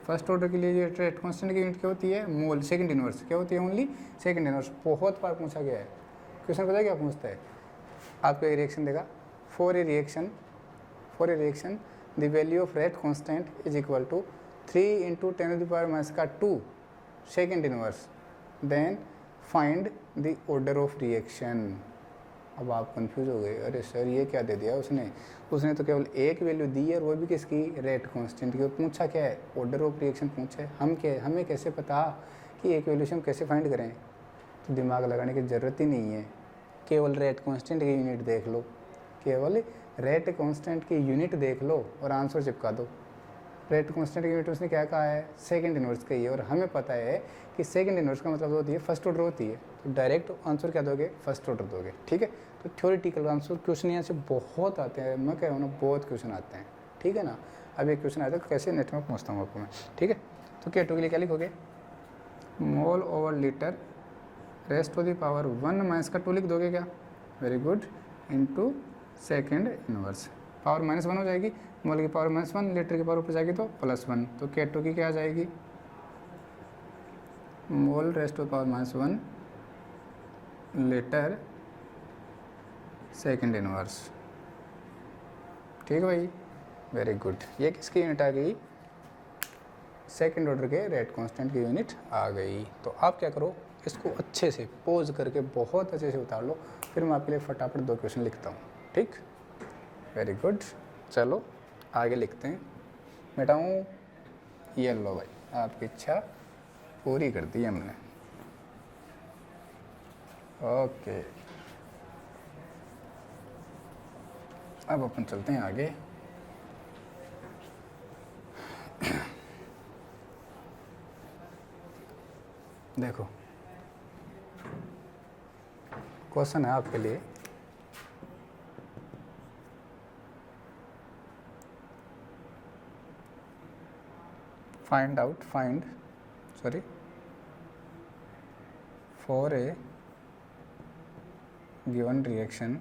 फर्स्ट ऑर्डर के लिए ये रेट कांस्टेंट की यूनिट क्या होती है मोल। सेकंड इनवर्स क्या होती है? Only second inverse. बहुत बार पूछा गया है क्वेश्चन, पता है क्या पूछता है? आपको एक रिएक्शन देगा, for a reaction the value of rate constant is equal to 3 × 10⁻², second inverse, then find the order of reaction. अब आप कंफ्यूज हो गए, अरे सर ये क्या दे दिया उसने तो केवल एक वैल्यू दी है और वो भी किसकी? रेट कांस्टेंट की। और पूछा क्या है? ऑर्डर ऑफ रिएक्शन पूछा है। हमें कैसे पता कि एक वैल्यू से हम कैसे फाइंड करें? तो दिमाग लगाने की ज़रूरत ही नहीं है, केवल रेट कांस्टेंट की यूनिट देख लो, केवल रेट कांस्टेंट की यूनिट देख लो और आंसर चिपका दो। रेट कांस्टेंट की यूनिट उसने क्या कहा है? सेकंड इनवर्स कही है, और हमें पता है कि सेकंड इनवर्स का मतलब होती है फर्स्ट ऑर्डर होती है, तो डायरेक्ट आंसर क्या दोगे? फर्स्ट ऑर्डर दोगे, ठीक है। तो थ्योरेटिकल आंसर क्वेश्चन यहाँ से बहुत आते हैं, मैं कह रहा हूँ ना बहुत क्वेश्चन आते हैं, ठीक है ना। अब एक क्वेश्चन आया था कैसे नेट में पहुँचता हूँ आपको मैं, ठीक है। तो K2 के लिए क्या लिखोगे? Mole over litre raise to the power 1 - 2 लिख दोगे क्या? Very good, into second inverse. Power -1 हो जाएगी, मोल की पावर -1, लीटर की पावर ऊपर जाएगी तो +1, तो K2 की क्या आ जाएगी? Mole raise to power -1 litre second inverse, ठीक है भाई, वेरी गुड। ये किसकी यूनिट आ गई? सेकेंड ऑर्डर के रेट कांस्टेंट की यूनिट आ गई। तो आप क्या करो, इसको अच्छे से पोज करके बहुत अच्छे से उतार लो, फिर मैं आपके लिए फटाफट 2 क्वेश्चन लिखता हूँ, ठीक, वेरी गुड। चलो आगे लिखते हैं। मिटाऊँ? ये लो भाई, आपकी इच्छा पूरी कर दी हमने, ओके। अब अपन चलते हैं आगे। देखो क्वेश्चन है आपके लिए, find for a given reaction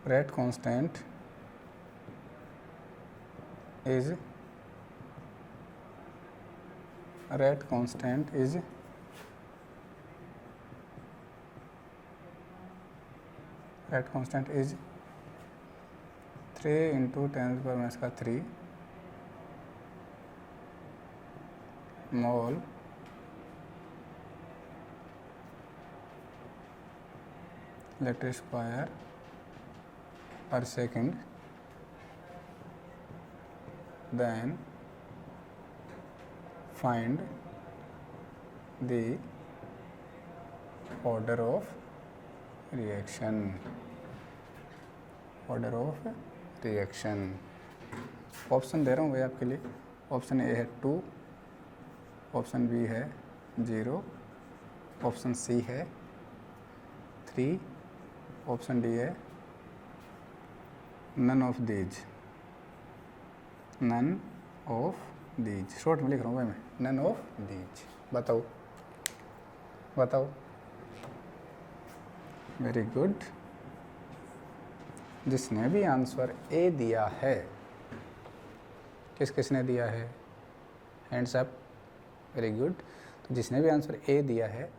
rate constant is rate constant is 3 × 10⁻³ mole electric square per second, then find the order of reaction. Option दे रहा हूँ भाई आपके लिए। ऑप्शन ए है 2, ऑप्शन बी है 0, ऑप्शन सी है 3, ऑप्शन डी है नन ऑफ दीज। शॉर्ट में लिख रहा हूँ भाई मैं, नन ऑफ दीज। बताओ। Very good. जिसने भी आंसर ए दिया है, किसने दिया है? Hands up, very good. तो जिसने भी आंसर ए दिया है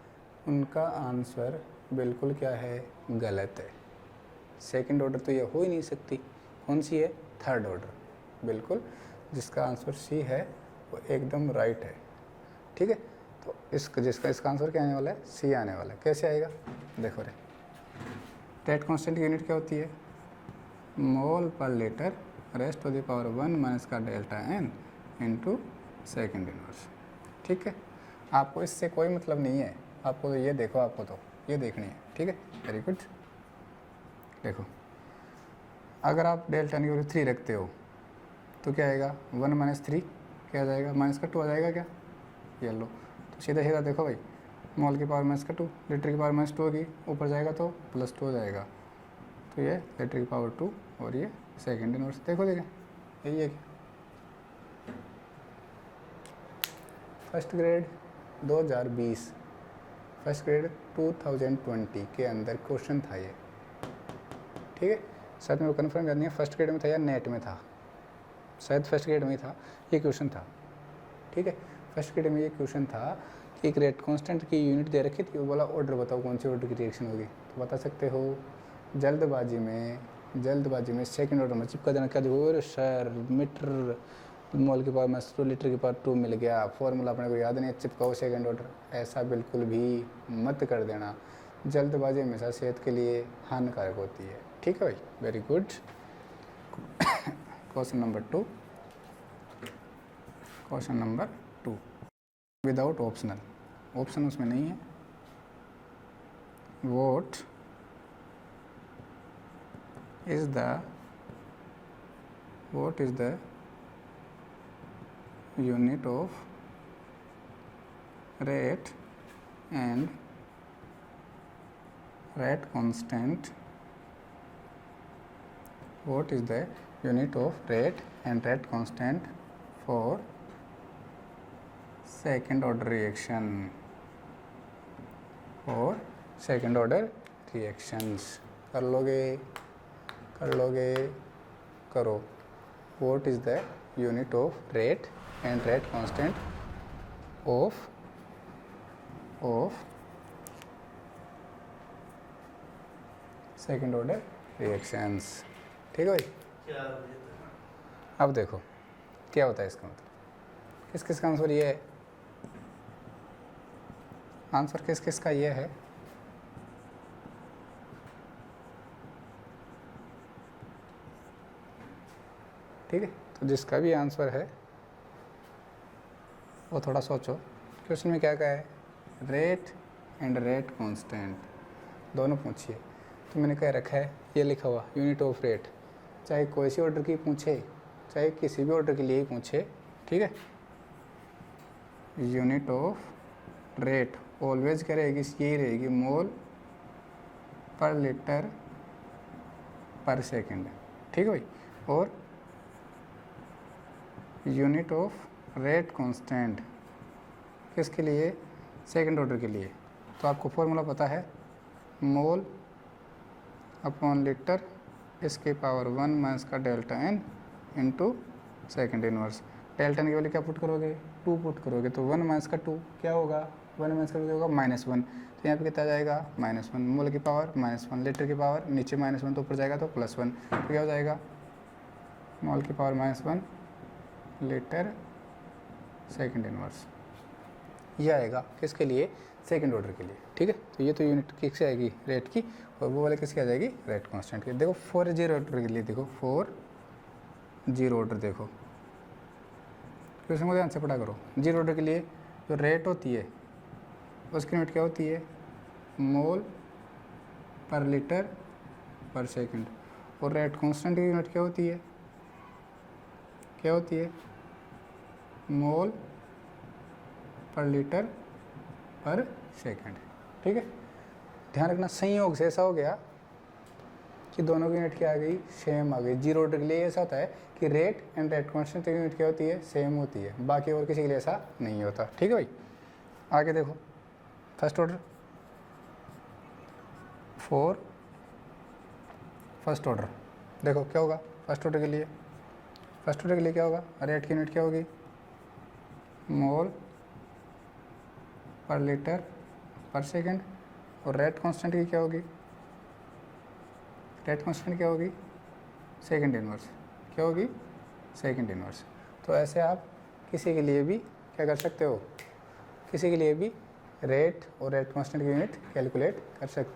उनका आंसर बिल्कुल क्या है, गलत है। सेकंड ऑर्डर तो ये हो ही नहीं सकती। कौन सी है, थर्ड ऑर्डर। बिल्कुल जिसका आंसर सी है वो एकदम राइट है। ठीक है, तो इसका आंसर क्या आने वाला है, सी आने वाला है। कैसे आएगा, देखो रे, रेट कांस्टेंट की यूनिट क्या होती है, mole per litre raise to the power 1 minus का delta N into second inverse. ठीक है, आपको इससे कोई मतलब नहीं है, आपको तो ये देखो, आपको तो ये देखनी है। ठीक है, वेरी गुड। देखो अगर आप डेल्टा एन की वैल्यू 3 रखते हो तो क्या आएगा, 1 माइनस 3 क्या आ जाएगा, माइनस का 2 आ जाएगा क्या, ये लो। तो सीधा सीधा देखो भाई, मोल की पावर माइनस का 2, लीटर की पावर माइनस 2 होगी, ऊपर जाएगा तो प्लस 2 हो जाएगा। तो ये लीटर की पावर 2 और ये सेकेंड इनवर्स। देखो देखें, यही है। फर्स्ट ग्रेड 2020, फर्स्ट ग्रेड 2020 के अंदर क्वेश्चन था ये। ठीक है, शायद मेरे को कन्फर्म याद नहीं है फर्स्ट ग्रेड में था या नेट में था, शायद फर्स्ट ग्रेड में ही था, ये क्वेश्चन था। ठीक है, फर्स्ट ग्रेड में ये क्वेश्चन था कि एक रेट कांस्टेंट की यूनिट दे रखी थी, वो बोला ऑर्डर बताओ कौन सी ऑर्डर की रिएक्शन होगी। तो बता सकते हो, जल्दबाजी में सेकंड ऑर्डर में चिपका देना। क्या देखो सर, मीटर मोल की पावर माइनस 2 लीटर की पावर 2 मिल गया, फॉर्मूला अपने को याद नहीं है, चिपकाओ सेकंड ऑर्डर। ऐसा बिल्कुल भी मत कर देना, जल्दबाजी हमेशा सेहत के लिए हानिकारक होती है। ठीक है भाई, very good. Question number 2, question number 2 without optional, option उसमें नहीं है। What is the unit of rate and rate constant, what is the unit of rate and rate constant for second order reaction, for second order reactions। कर लोगे करो। what is the unit of rate and rate constant of second order reactions। ठीक है भाई, अब देखो क्या होता है इसका मतलब, किस किस का आंसर ये है, आंसर किस किस का ये है। ठीक है, तो जिसका भी आंसर है वो थोड़ा सोचो। क्वेश्चन में क्या कहा है, रेट एंड रेट कांस्टेंट दोनों पूछिए। तो मैंने कह रखा है, ये लिखा हुआ यूनिट ऑफ रेट, चाहे कोई सी ऑर्डर की पूछे, चाहे किसी भी ऑर्डर के लिए ही पूछे। ठीक है, यूनिट ऑफ रेट ऑलवेज क्या रहेगी, यही रहेगी, मोल पर लीटर पर सेकंड। ठीक है भाई, और यूनिट ऑफ रेट कांस्टेंट किसके लिए, सेकंड ऑर्डर के लिए। तो आपको फॉर्मूला पता है, मोल अपॉन लीटर इसके पावर 1 माइनस का delta N into second inverse. Delta N की वैल्यू क्या पुट करोगे, 2 पुट करोगे, तो 1 माइनस का 2 क्या होगा, 1 माइनस का 2 होगा -1। तो यहाँ पे कितना जाएगा, -1, मोल की पावर -1, लीटर की पावर नीचे -1 तो ऊपर जाएगा तो +1। तो क्या हो जाएगा, मोल की पावर -1 लीटर सेकेंड इनवर्स। ये आएगा किसके लिए, सेकंड ऑर्डर के लिए। ठीक है, तो ये तो यूनिट किससे आएगी, रेट की, और वो वाले किसकी आ जाएगी, रेट कांस्टेंट की। देखो 4 ऑर्डर के लिए, देखो 4 ऑर्डर, देखो क्वेश्चन को ध्यान से पढ़ा करो। 0 ऑर्डर के लिए जो रेट होती है उसकी यूनिट क्या होती है, मोल पर लीटर पर सेकंड, और रेट कांस्टेंट की यूनिट क्या होती है, मोल पर लीटर पर सेकंड। ठीक है, ध्यान रखना, संयोग से ऐसा हो गया कि दोनों की यूनिट क्या आ गई, सेम आ गई। 0 ऑर्डर के लिए ऐसा होता है कि रेट एंड रेट कांस्टेंट की यूनिट क्या होती है, सेम होती है, बाकी और किसी के लिए ऐसा नहीं होता। ठीक है भाई, आगे देखो, फर्स्ट ऑर्डर 4 फर्स्ट ऑर्डर, देखो क्या होगा फर्स्ट ऑर्डर के लिए, क्या होगा, रेट की यूनिट क्या होगी, मोल पर लीटर पर सेकेंड। और रेट कांस्टेंट की क्या होगी? रेट कांस्टेंट क्या होगी? Second inverse. क्या होगी? Second inverse. तो ऐसे आप किसी के लिए भी क्या कर सकते हो? किसी के लिए भी रेट और रेट कांस्टेंट की यूनिट कैलकुलेट कर सकते हो।